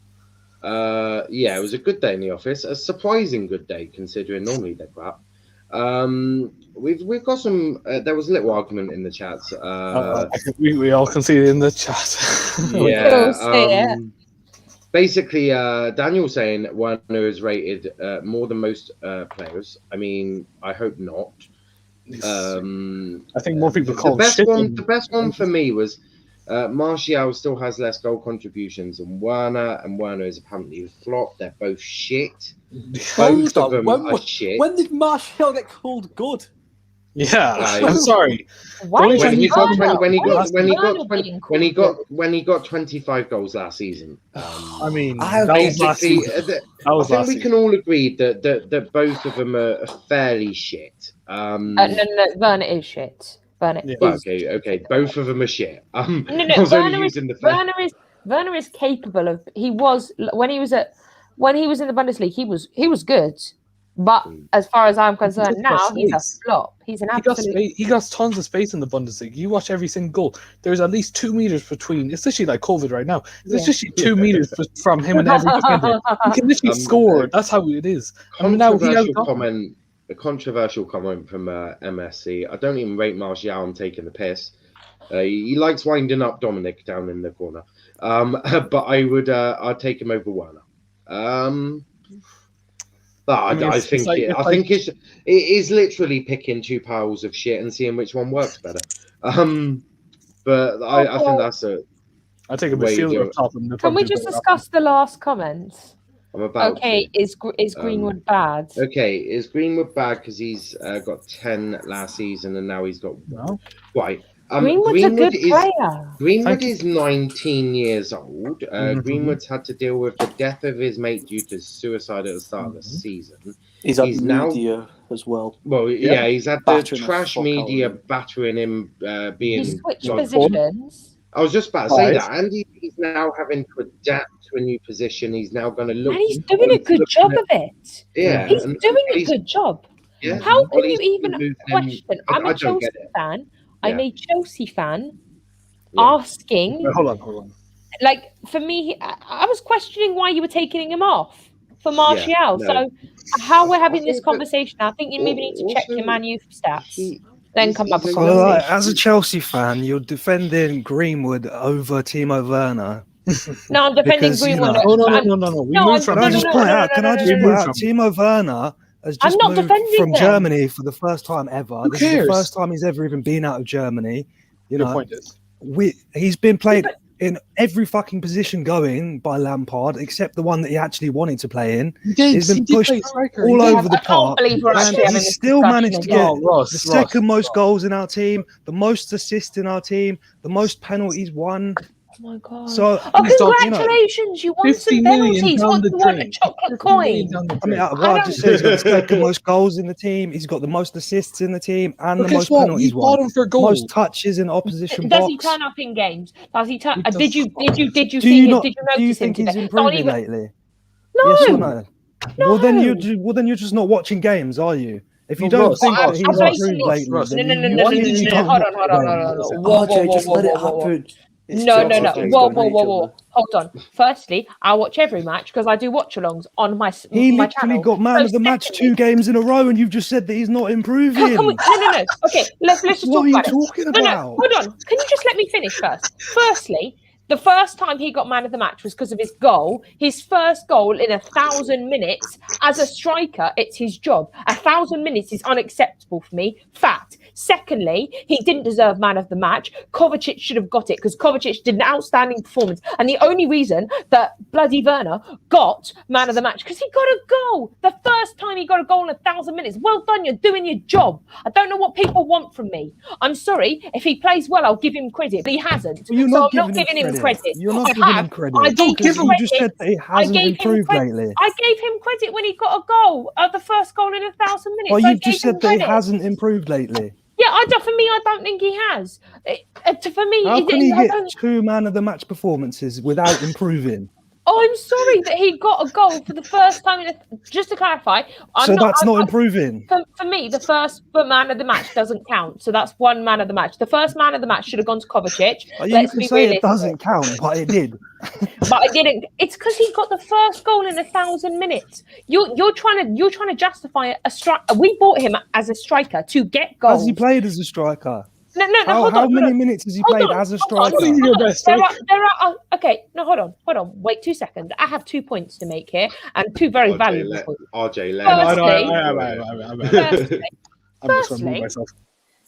Yeah, it was a good day in the office, a surprising good day considering normally they're crap. We've got some. There was a little argument in the chat. We all can see it in the chat. Yeah. Basically, Daniel saying Werner is rated more than most players. I mean, I hope not. I think more people call the best one for me was Martial still has less goal contributions than Werner, and Werner is apparently a flop. They're both shit. Both of them are shit. When did Martial get called good? Yeah, I'm sorry. Why When is he got- Werner- when he why got- is when he got- Werner when- being when he called got 25 goals last season. I mean, I- that was last Basically, season. That I was think last we season. can all agree that both of them are fairly shit. No, Werner is shit. Werner Yeah. Well, is. okay, both of them are shit. No, I was only Werner is, using the fair. Werner is capable of. He was when he was in the Bundesliga. He was good, but as far as I'm concerned, He got now he's a space. flop. He's an He got, absolute. he got tons of space in the Bundesliga. You watch every single goal. There's at least 2 meters between. It's literally like COVID right now. There's literally 2 meters from him and every defender. He can literally score. That's how it is. And now he has A controversial comment from MSC. I don't even rate Martial. I'm taking the piss. He likes winding up Dominic down in the corner. But I'd take him over Werner. I think it is literally picking two piles of shit and seeing which one works better. But I think that's a. I take a way you do midfielder it. up top. And Can we just discuss the last comments? I'm about. Okay, to. is Greenwood bad? Okay, is Greenwood bad because he's got 10 last season and now he's got No. right? Greenwood's a good player. Greenwood is 19 years old. Mhm. Greenwood's had to deal with the death of his mate due to suicide at the start of the season. He's had now- media as well. Well, yeah, he's had the Battering the trash fuck out media of him. battering him, being. He switched like, positions. I was just about to say Right. that, and he's now having to adapt to a new position. He's now going to look. And he's doing a good job of it. Yeah, He's and doing a he's- good job. Yeah, How can Ollie's you even moving- question? I'm I a don't Chelsea get it. fan. I'm Yeah. a Chelsea fan. Yeah. Asking, Hold on. like, for me, I was questioning why you were taking him off for Martial. no. So, how we're having I this think that- conversation, I think you maybe need to check Also, your Man U stats. He- Then he's- come up he's with a So, young- conversation. as a Chelsea fan, you're defending Greenwood over Timo Werner. No, I'm defending because, you Greenwood. know- No. I'm- We No, moved I'm- from Can I no, just no, point no, out? no, Can no, I no, just no, point no. out? Timo Werner has I'm just not moved defending from them. Germany for the first time ever. Who This is cares? the first time he's ever even been out of Germany. You Your know, point is. he's been played in every fucking position going by Lampard, except the one that he actually wanted to play in. He's been pushed all over the I can't park, believe we're and actually having he's this still discussion managed to again. get Ross, the second most goals in our team, the most assists in our team, the most penalties won. Oh my god! So, Oh, he's done, you know, congratulations! You won 50 some million penalties. down What the do you want? A drain. chocolate coin? I mean, I I don't- just said he's got the second most goals in the team. He's got the most assists in the team and But the guess most what? penalties We bought won. him for goals. Most touches in opposition Does he box. turn up in games? Does he turn? He does. Did you Do see you him? not? Did you Do you notice him think he's today? Not improving even. lately? No. Yes or no? No. Well, then you're just not watching games, are you? If you Well, don't Ross, think I'm that he's basing improved it- lately, Ross, then No. you Why did you don't Hold watch on. games. Whoa, RJ, just let it whoa. happen. It's No. Chelsea fans Whoa. don't hate each other. Hold on. Firstly, I watch every match because I do watch-alongs on my He my literally channel. got man So of the match secondly- 2 games in a row, and you've just said that he's not improving. No. Okay, let's just What talk are you about it. talking No, about? hold on. Can you just let me finish first? Firstly, the first time he got man of the match was because of his goal. His first goal in 1,000 minutes. As a striker, it's his job. 1,000 minutes is unacceptable for me. Fact. Secondly, he didn't deserve man of the match. Kovacic should have got it because Kovacic did an outstanding performance. And the only reason that bloody Werner got man of the match because he got a goal. The first time he got a goal in 1,000 minutes. Well done, you're doing your job. I don't know what people want from me. I'm sorry. If he plays well, I'll give him credit, but he hasn't. You're So not I'm not giving giving him credit. You're not I giving him have. credit. I gave Because him you just credit. said that he I hasn't gave him improved credit. lately. I gave him credit when he got a goal, the first goal in 1,000 minutes. Well, I you've just gave him said that he credit. hasn't improved lately. Yeah, for me, I don't think he has. For me, How can he I hit don't- 2 man of the match performances without improving? Oh, I'm sorry that he got a goal for the first time. Just to clarify, That's not improving. For me, the first man of the match doesn't count. So that's one man of the match. The first man of the match should have gone to Kovacic. You Let's can be say realistic. it doesn't count, but it did. But I didn't. It's because he got the first goal in 1,000 minutes. You're trying to justify a strike. We bought him as a striker to get goals. Has he played as a striker? No. How Hold on, many minutes has he Hold played on, as a hold on, striker? What is your best There striker? are. Okay, no, hold on. Wait 2 seconds. I have 2 points to make here, and 2 very valuable points. RJ, let Firstly- I'm just Firstly- removing myself.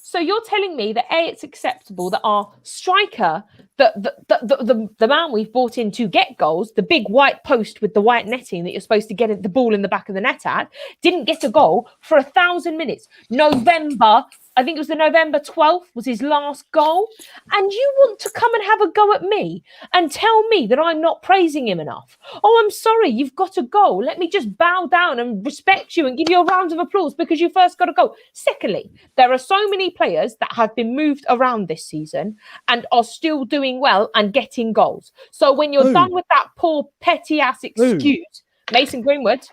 So you're telling me that it's acceptable that our striker, the man we've bought in to get goals, the big white post with the white netting that you're supposed to get the ball in the back of the net at, didn't get a goal for 1,000 minutes. November I think it was the November 12th was his last goal. And you want to come and have a go at me and tell me that I'm not praising him enough. Oh, I'm sorry, you've got a goal. Let me just bow down and respect you and give you a round of applause because you first got a goal. Secondly, there are so many players that have been moved around this season and are still doing well and getting goals. So when you're done with that poor petty ass excuse, Mason Greenwood.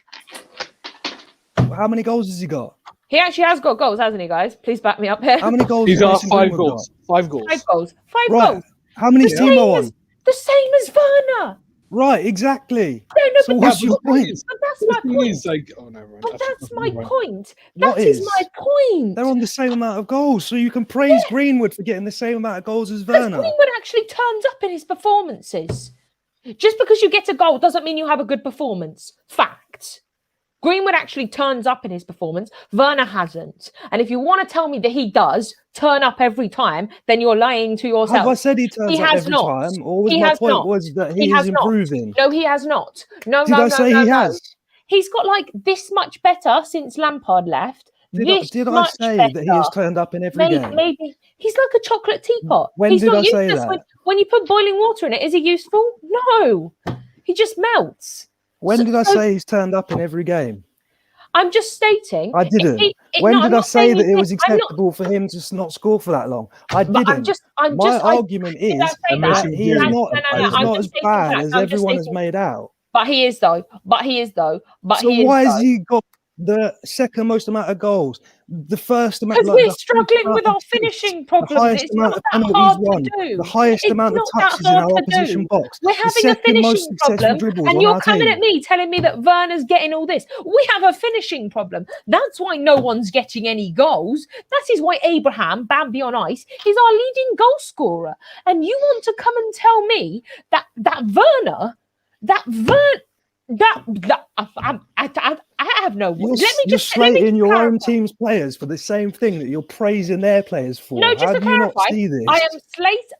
How many goals has he got? He actually has got goals, hasn't he, guys? Please back me up here. How many goals? He's got 5 goals. 5 goals. 5 goals. 5 right. goals. How many is Timo on? The same as Werner. Right, exactly. No, so what's your point? But that's my point. But that's my point. That is my point. They're on the same amount of goals, so you can praise Greenwood for getting the same amount of goals as Werner. Greenwood actually turns up in his performances. Just because you get a goal doesn't mean you have a good performance. Fact. Greenwood actually turns up in his performance. Werner hasn't. And if you want to tell me that he does turn up every time, then you're lying to yourself. Have I said he turns up every time? Or was my point was that he is improving? No, he has not. Did I say he has? He's got like this much better since Lampard left. Did I say that he has turned up in every game? Maybe. He's like a chocolate teapot. When did I say that? When you put boiling water in it, is he useful? No. He just melts. When did I say he's turned up in every game? I'm just stating. I didn't. When did I say that it was acceptable for him to not score for that long? I didn't. My argument is that he is not as bad as everyone has made out. But he is though. So why has he got the second most amount of goals? The first amount, because we're struggling with our finishing problems. It's not that hard to do. The highest amount of touches in our opposition box. We're having a finishing problem, and you're coming at me telling me that Werner's getting all this. We have a finishing problem. That's why no one's getting any goals. That is why Abraham, Bambi on ice, is our leading goal scorer. And you want to come and tell me that Werner. I have no. You're slating your own team's players for the same thing that you're praising their players for. No, just How to do you clarify, not see this?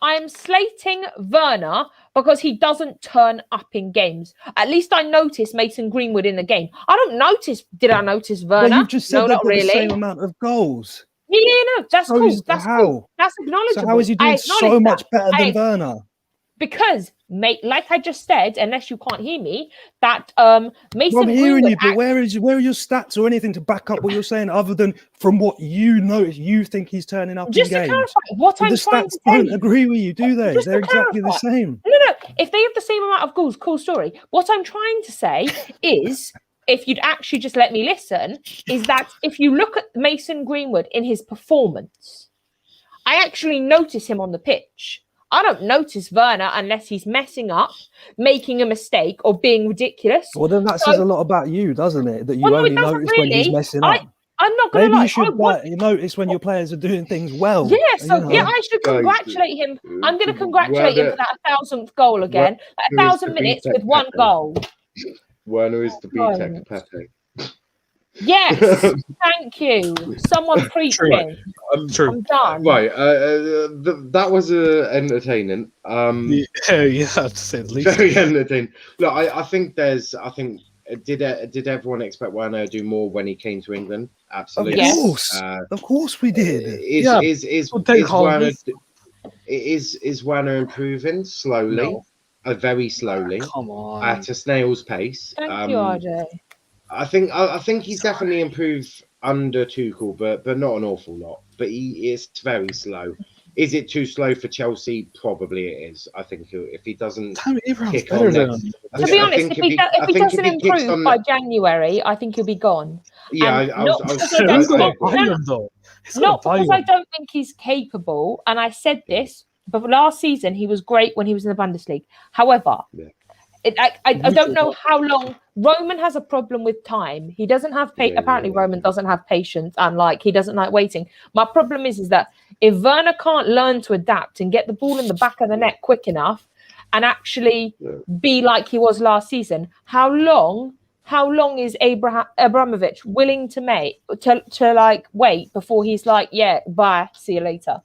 I am slating Werner because he doesn't turn up in games. At least I noticed Mason Greenwood in the game. I don't notice. Did I notice Werner? Well, you've just said not really. The same amount of goals. Yeah, no, that's so cool. That's how? Cool. That's acknowledgeable. So how is he doing so much better than Werner? Because, mate, like I just said, unless you can't hear me, that Mason. I'm hearing you, but where are your stats or anything to back up what you're saying, other than from what you notice, you think he's turning up just in games? To clarify, what I'm trying to say. The stats don't agree with you, do they? They're exactly the same. No. If they have the same amount of goals, cool story. What I'm trying to say is, if you'd actually just let me listen, is that if you look at Mason Greenwood in his performance, I actually notice him on the pitch. I don't notice Werner unless he's messing up, making a mistake, or being ridiculous. Well, then that says a lot about you, doesn't it? That you only notice when he's messing up. I'm not going to lie. Maybe you should notice when your players are doing things well. Yeah, I should congratulate him. I'm going to congratulate him for that 1,000th goal again. 1,000 minutes with 1 goal. Werner is the BTEC Pepe. Yes, thank you. Someone preaching. I'm done. Right, that was entertaining. Yeah, to say the least. Very entertaining. Look, I think did everyone expect Werner to do more when he came to England? Absolutely. Of course we did. Is Werner improving slowly? No. Very slowly. Come on. At a snail's pace. Thank you, RJ. I think he's definitely improved under Tuchel, but not an awful lot. But he is very slow. Is it too slow for Chelsea? Probably it is. I think if he doesn't kick on next, to be honest, if he doesn't improve by January, I think he'll be gone. Yeah, not because I don't think he's capable. And I said this, but last season he was great when he was in the Bundesliga. However, I don't know how long. Roman has a problem with time. He doesn't have apparently Roman doesn't have patience, and he doesn't like waiting. My problem is that if Werner can't learn to adapt and get the ball in the back of the net quick enough and actually be like he was last season, how long is Abramovich willing to wait before he's like, yeah, bye, see you later?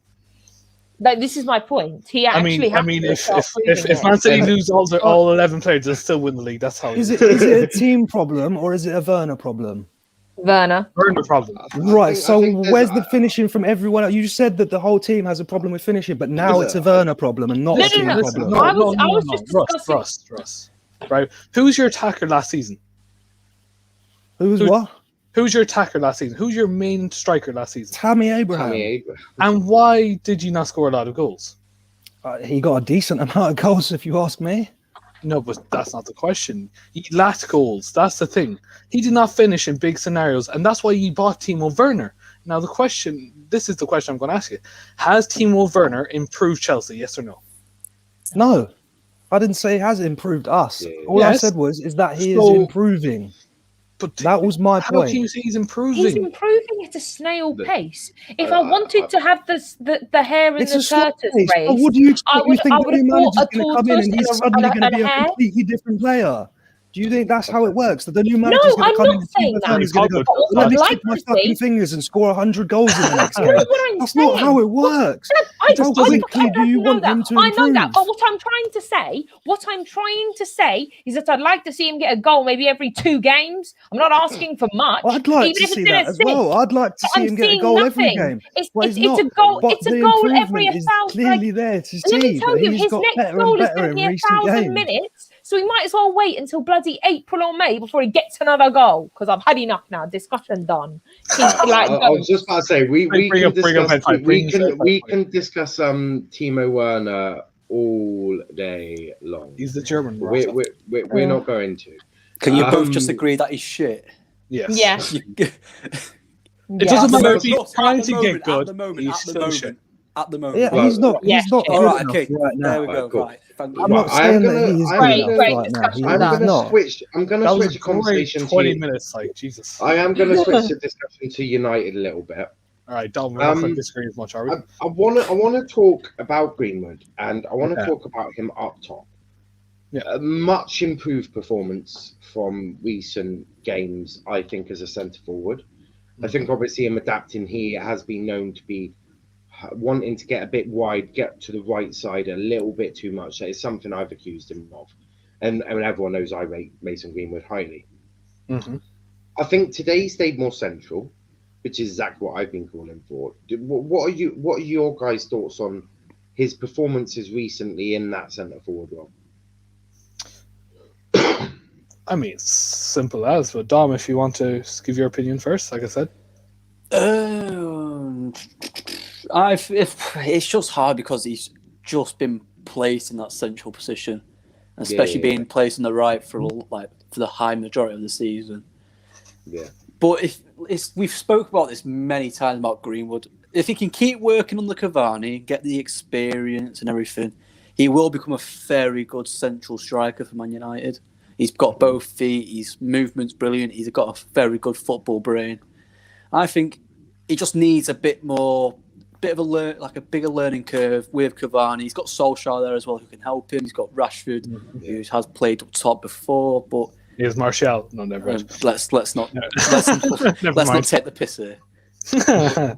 This is my point. He actually. If Man City lose all 11 players, they'll still win the league. That's how. Is it a team problem or is it a Werner problem? Werner problem. Right. So where's the finishing from everyone else? You just said that the whole team has a problem with finishing, but now it's a Werner problem and not a team problem. I was just discussing. Russ. Right. Who's your attacker last season? Who's what? Who's your attacker last season? Who's your main striker last season? Tammy Abraham. And why did you not score a lot of goals? He got a decent amount of goals, if you ask me. No, but that's not the question. He lacked goals. That's the thing. He did not finish in big scenarios, and that's why you bought Timo Werner. Now, this is the question I'm going to ask you. Has Timo Werner improved Chelsea, yes or no? No. I didn't say he has improved us. All I said is that he is improving. But that was my point. How can you say he's improving? He's improving at a snail pace. If I wanted to have the hair in the tortoise race, what do you expect? I would have bought a tortoise and he's suddenly going to be a completely different player. Do you think that's how it works? That the new manager's going to come in and he's going to go, let me stick my fucking fingers and score 100 goals in the next game. That's not how it works. How quickly do you want him to improve? I know that, but what I'm trying to say is that I'd like to see him get a goal maybe every 2 games. I'm not asking for much. I'd like to see that as well. I'd like to see him get a goal every game. It's a goal. It's a goal every 1,000. Clearly there to see. Let me tell you, his next goal is going to be 1,000 minutes. So we might as well wait until bloody April or May before he gets another goal. Because I've had enough now. Discussion done. I was just about to say we can discuss Timo Werner all day long. He's the German. We're not going to. Can you both just agree that he's shit? Yes. Yeah. It doesn't matter if he's trying to get good. At the moment, yeah, he's not. He's not. All right, okay. Right now. There we go. Cool. Right. I'm not saying that he's great discussion. I'm going to switch the conversation 20 minutes, like Jesus. I am going to switch the discussion to United a little bit. All right, Dom, we're not going to disagree as much, are we? I want to talk about Greenwood, and I want to talk about him up top. Yeah. A much improved performance from recent games, I think, as a centre forward. I think obviously him adapting, he has been known to be wanting to get a bit wide, get to the right side a little bit too much. That is something I've accused him of. And everyone knows I rate Mason Greenwood highly. Mm-hmm. I think today he stayed more central, which is exactly what I've been calling for. What are your guys' thoughts on his performances recently in that centre forward role? I mean, it's simple as, but Dom, if you want to give your opinion first, like I said. It's just hard because he's just been placed in that central position, especially being placed on the right for the high majority of the season. Yeah. But we've spoke about this many times about Greenwood. If he can keep working on the Cavani, get the experience and everything, he will become a very good central striker for Man United. He's got both feet. His movement's brilliant. He's got a very good football brain. I think he just needs a bit of a bigger learning curve with Cavani. He's got Solskjaer there as well who can help him. He's got Rashford who has played up top before, but here's Martial. No, never. Let's not take the piss here.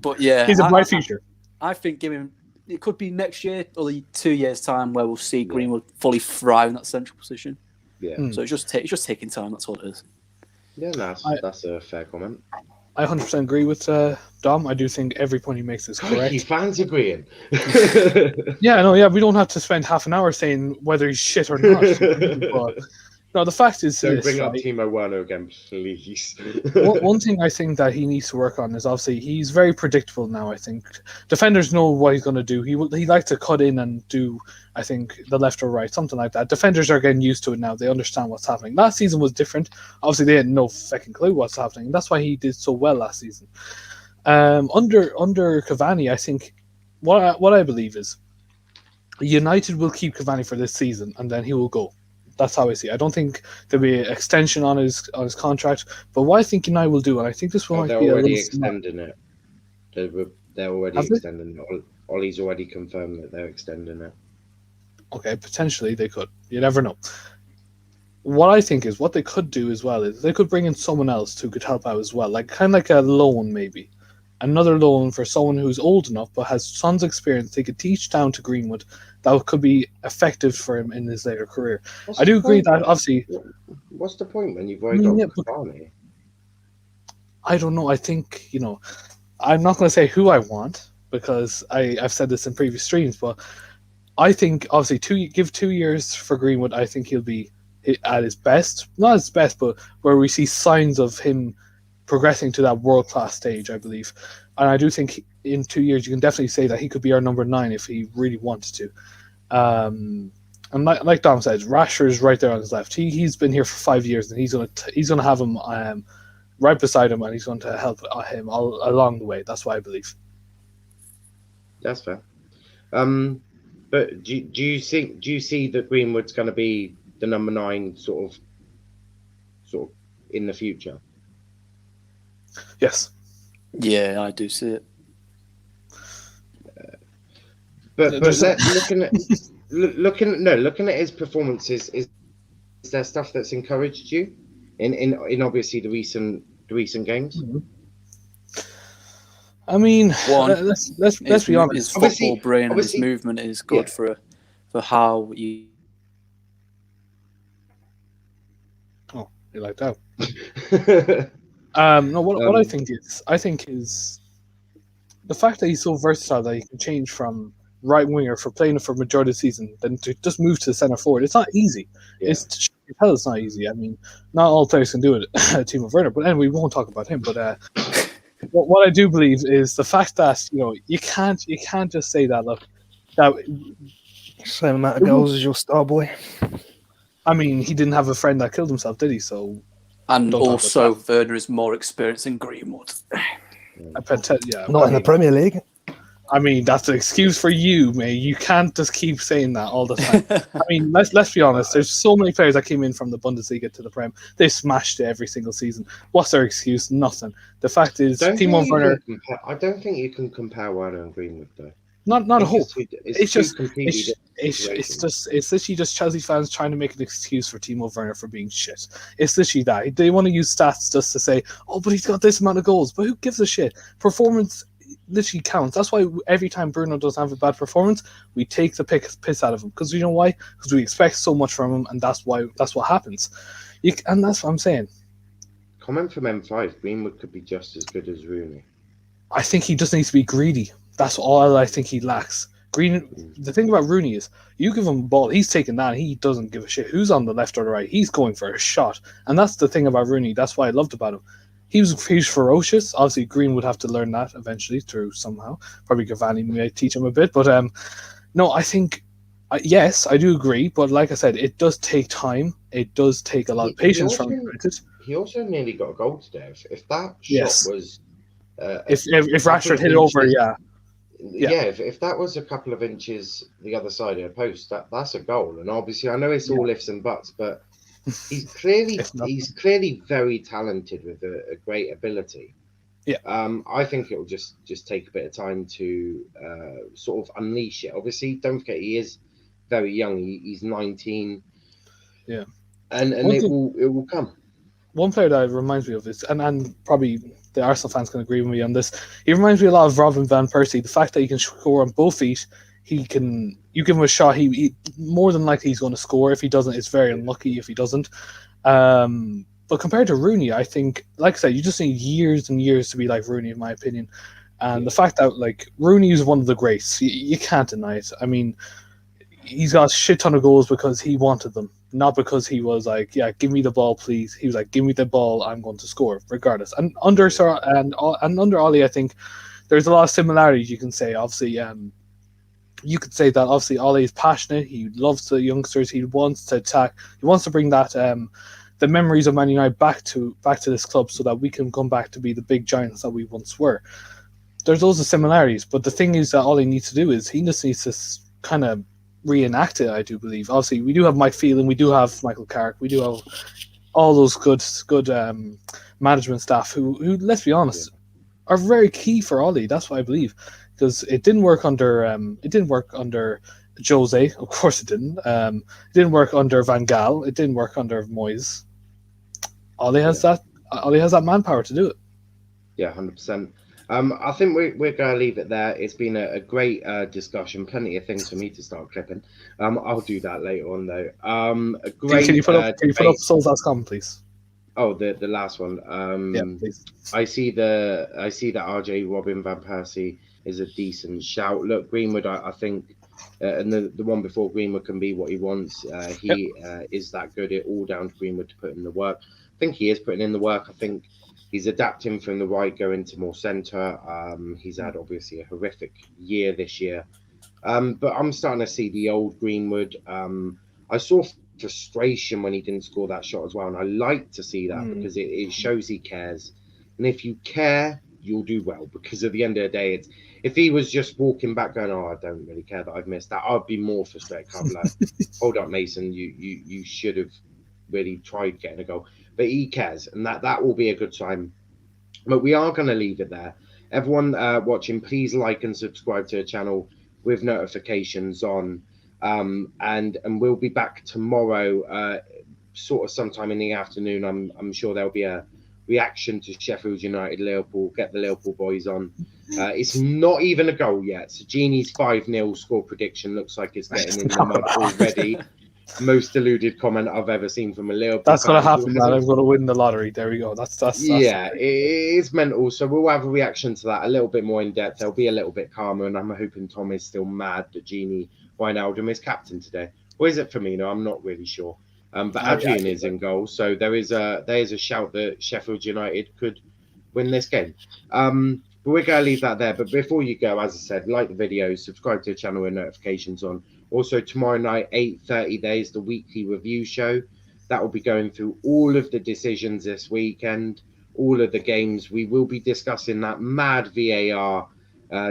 But yeah, he's a bright future. I think it could be next year or 2 years' time where we'll see Greenwood fully thrive in that central position. Yeah. So it's just taking time. That's all it is. Yeah, that's a fair comment. I 100% agree with Dom. I do think every point he makes is correct. His fans agreeing. Yeah. We don't have to spend half an hour saying whether he's shit or not. But no, the fact is, don't bring up Timo Werner again, please. One thing I think that he needs to work on is obviously he's very predictable now. I think defenders know what he's going to do. He likes to cut in and do, I think, the left or right, something like that. Defenders are getting used to it now. They understand what's happening. Last season was different. Obviously, they had no fucking clue what's happening. That's why he did so well last season. Under Cavani, I think what I believe is United will keep Cavani for this season and then he will go. That's how I see it. I don't think there'll be an extension on his contract. But what I think United will do, and I think this will they're be already extending it. They're already extending it. Ollie's already confirmed that they're extending it. Okay, potentially they could. You never know. What I think is what they could do as well is they could bring in someone else who could help out as well, kind of like a loan maybe. Another loan for someone who's old enough but has tons of experience they could teach down to Greenwood that could be effective for him in his later career. I do agree that obviously... What's the point when you've already got Cavani? I don't know. I think, I'm not going to say who I want because I've said this in previous streams, but I think obviously give 2 years for Greenwood. I think he'll be at his best, not his best, but where we see signs of him progressing to that world class stage, I believe. And I do think in 2 years you can definitely say that he could be our number 9 if he really wanted to. And like Dom said, Rashford is right there on his left. He's been here for 5 years, and he's gonna have him right beside him, and he's going to help him all along the way. That's what I believe. That's fair. But do you see that Greenwood's going to be the number 9 sort of in the future? Yes. Yeah, I do see it. But looking at his performances, is there stuff that's encouraged you in obviously the recent games? Mm-hmm. I mean, let's be honest. His football brain and his movement is good for how you. Oh, you like that? No, what I think is the fact that he's so versatile that he can change from right winger for playing for majority of the season, then to just move to center forward. It's not easy. Yeah. It's not easy. I mean, not all players can do it. Timo Werner, but anyway, we won't talk about him. But what I do believe is the fact that you can't just say that. Look, that same amount of goals as your star boy. I mean, he didn't have a friend that killed himself, did he? So, and also Werner is more experienced than Greenwood. Not in the Premier League. I mean, that's an excuse for you, mate. You can't just keep saying that all the time. I mean, let's be honest. There's so many players that came in from the Bundesliga to the Prem. They smashed it every single season. What's their excuse? Nothing. The fact is, Timo Werner. I don't think you can compare Werner and Greenwood, though. Not a whole. It's literally just Chelsea fans trying to make an excuse for Timo Werner for being shit. It's literally that. They want to use stats just to say, oh, but he's got this amount of goals. But who gives a shit? Performance literally counts. That's why every time Bruno doesn't have a bad performance, we take the piss out of him. Because you know why? Because we expect so much from him, and that's what happens. And that's what I'm saying. Comment from M5. Greenwood could be just as good as Rooney. I think he just needs to be greedy. That's all I think he lacks. The thing about Rooney is, you give him a ball, he's taking that, and he doesn't give a shit who's on the left or the right. He's going for a shot. And that's the thing about Rooney. That's what I loved about him. He's ferocious. Obviously, Green would have to learn that eventually through somehow. Probably Cavani may teach him a bit. But no, I think, yes, I do agree. But like I said, it does take time. It does take a lot of patience from him. He also nearly got a goal today. If that shot was... if Rashford hit it over, if that was a couple of inches the other side of the post, that's a goal. And obviously, I know it's all ifs and buts, but he's clearly very talented with a great ability. Yeah. I think it will just take a bit of time to sort of unleash it. Obviously, don't forget he is very young. He's 19. Yeah. And it will come. One player that reminds me of this, and probably the Arsenal fans can agree with me on this, he reminds me a lot of Robin van Persie. The fact that he can score on both feet, you give him a shot, he more than likely he's going to score. If he doesn't, it's very unlucky if he doesn't. But compared to Rooney, I think, like I said, you just need years and years to be like Rooney, in my opinion. And the fact that Rooney is one of the greats, you can't deny it. I mean, he's got a shit ton of goals because he wanted them, not because he was like, yeah, give me the ball, please. He was like, give me the ball, I'm going to score, regardless. And under Ollie, I think there's a lot of similarities. You can say, obviously, you could say that obviously Ollie is passionate. He loves the youngsters. He wants to attack. He wants to bring that the memories of Man United back to this club, so that we can come back to be the big giants that we once were. There's loads of similarities, but the thing is that all he needs to do is he just needs to kind of reenact it, I do believe. Obviously, we do have Mike Phelan, we do have Michael Carrick, we do have all those good management staff who, let's be honest, are very key for Ollie. That's what I believe, because it didn't work under Jose. Of course, it didn't. It didn't work under Van Gaal. It didn't work under Moyes. Ollie has that. Ollie has that manpower to do it. Yeah, 100%. I think we're going to leave it there. It's been a great discussion. Plenty of things for me to start clipping. I'll do that later on, though. A great. Can you put up Souls.com, please? Oh, the last one. Please. I see that RJ Robin van Persie is a decent shout. Look, Greenwood, I think, and the one before Greenwood can be what he wants. He is that good. It all down to Greenwood to put in the work. I think he is putting in the work. I think he's adapting from the right, going to more centre. He's had obviously a horrific year this year. But I'm starting to see the old Greenwood. I saw frustration when he didn't score that shot as well, and I like to see that because it shows he cares. And if you care, you'll do well, because at the end of the day, it's if he was just walking back going, "Oh, I don't really care that I've missed that," I'd be more frustrated. I'm like, hold up, Mason, you should have really tried getting a goal. But he cares, and that will be a good sign. But we are going to leave it there. Everyone watching, please like and subscribe to the channel with notifications on. And we'll be back tomorrow, sort of sometime in the afternoon. I'm sure there'll be a reaction to Sheffield United Liverpool. Get the Liverpool boys on. It's not even a goal yet. So Genie's 5-0 score prediction looks like it's getting in the mud already. Most deluded comment I've ever seen from a Liverpool. That's going to happen, man. I'm going to win the lottery. There we go. That's yeah, it's mental. So we'll have a reaction to that a little bit more in depth. They'll be a little bit calmer, and I'm hoping Tom is still mad that Genie Wijnaldum is captain today. Or is it Firmino? I'm not really sure. But Adrian is in goal, so there is a shout that Sheffield United could win this game. But we're going to leave that there. But before you go, as I said, like the video, subscribe to the channel with notifications on. Also, tomorrow night, 8:30, there's the weekly review show. That will be going through all of the decisions this weekend, all of the games. We will be discussing that mad VAR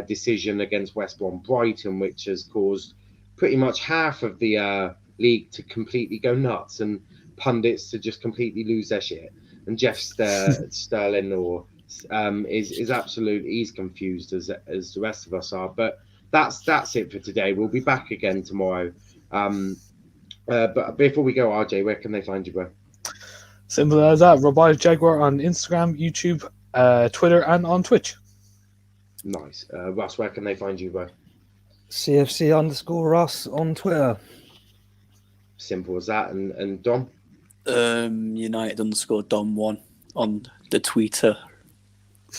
decision against West Brom Brighton, which has caused pretty much half of the league to completely go nuts and pundits to just completely lose their shit. And Jeff Sterling is absolutely, he's confused as the rest of us are. But that's it for today. We'll be back again tomorrow. But before we go, RJ, where can they find you, bro? Simple as that. Robotic Jaguar on Instagram, YouTube, Twitter, and on Twitch. Nice. Russ, where can they find you, bro? CFC_Russ on Twitter. Simple as that. And Dom? United_Dom1 on the Twitter.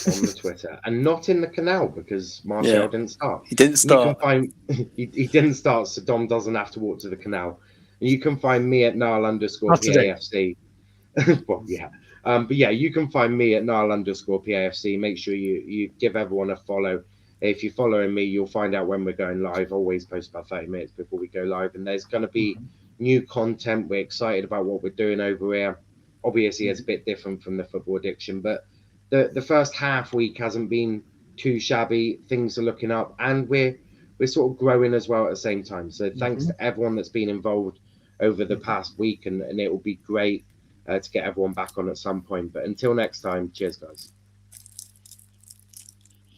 On the Twitter. And not in the canal, because Martial didn't start. He didn't start. You can find, he didn't start, so Dom doesn't have to walk to the canal. And you can find me at Niall_PAFC. Well, yeah. But yeah, you can find me at Niall_PAFC. Make sure you give everyone a follow. If you're following me, you'll find out when we're going live. Always post about 30 minutes before we go live. And there's going to be new content. We're excited about what we're doing over here. Obviously, it's a bit different from the Football Addiction, but the first half week hasn't been too shabby. Things are looking up, and we're sort of growing as well at the same time. So thanks to everyone that's been involved over the past week, and it will be great to get everyone back on at some point. But until next time, cheers, guys.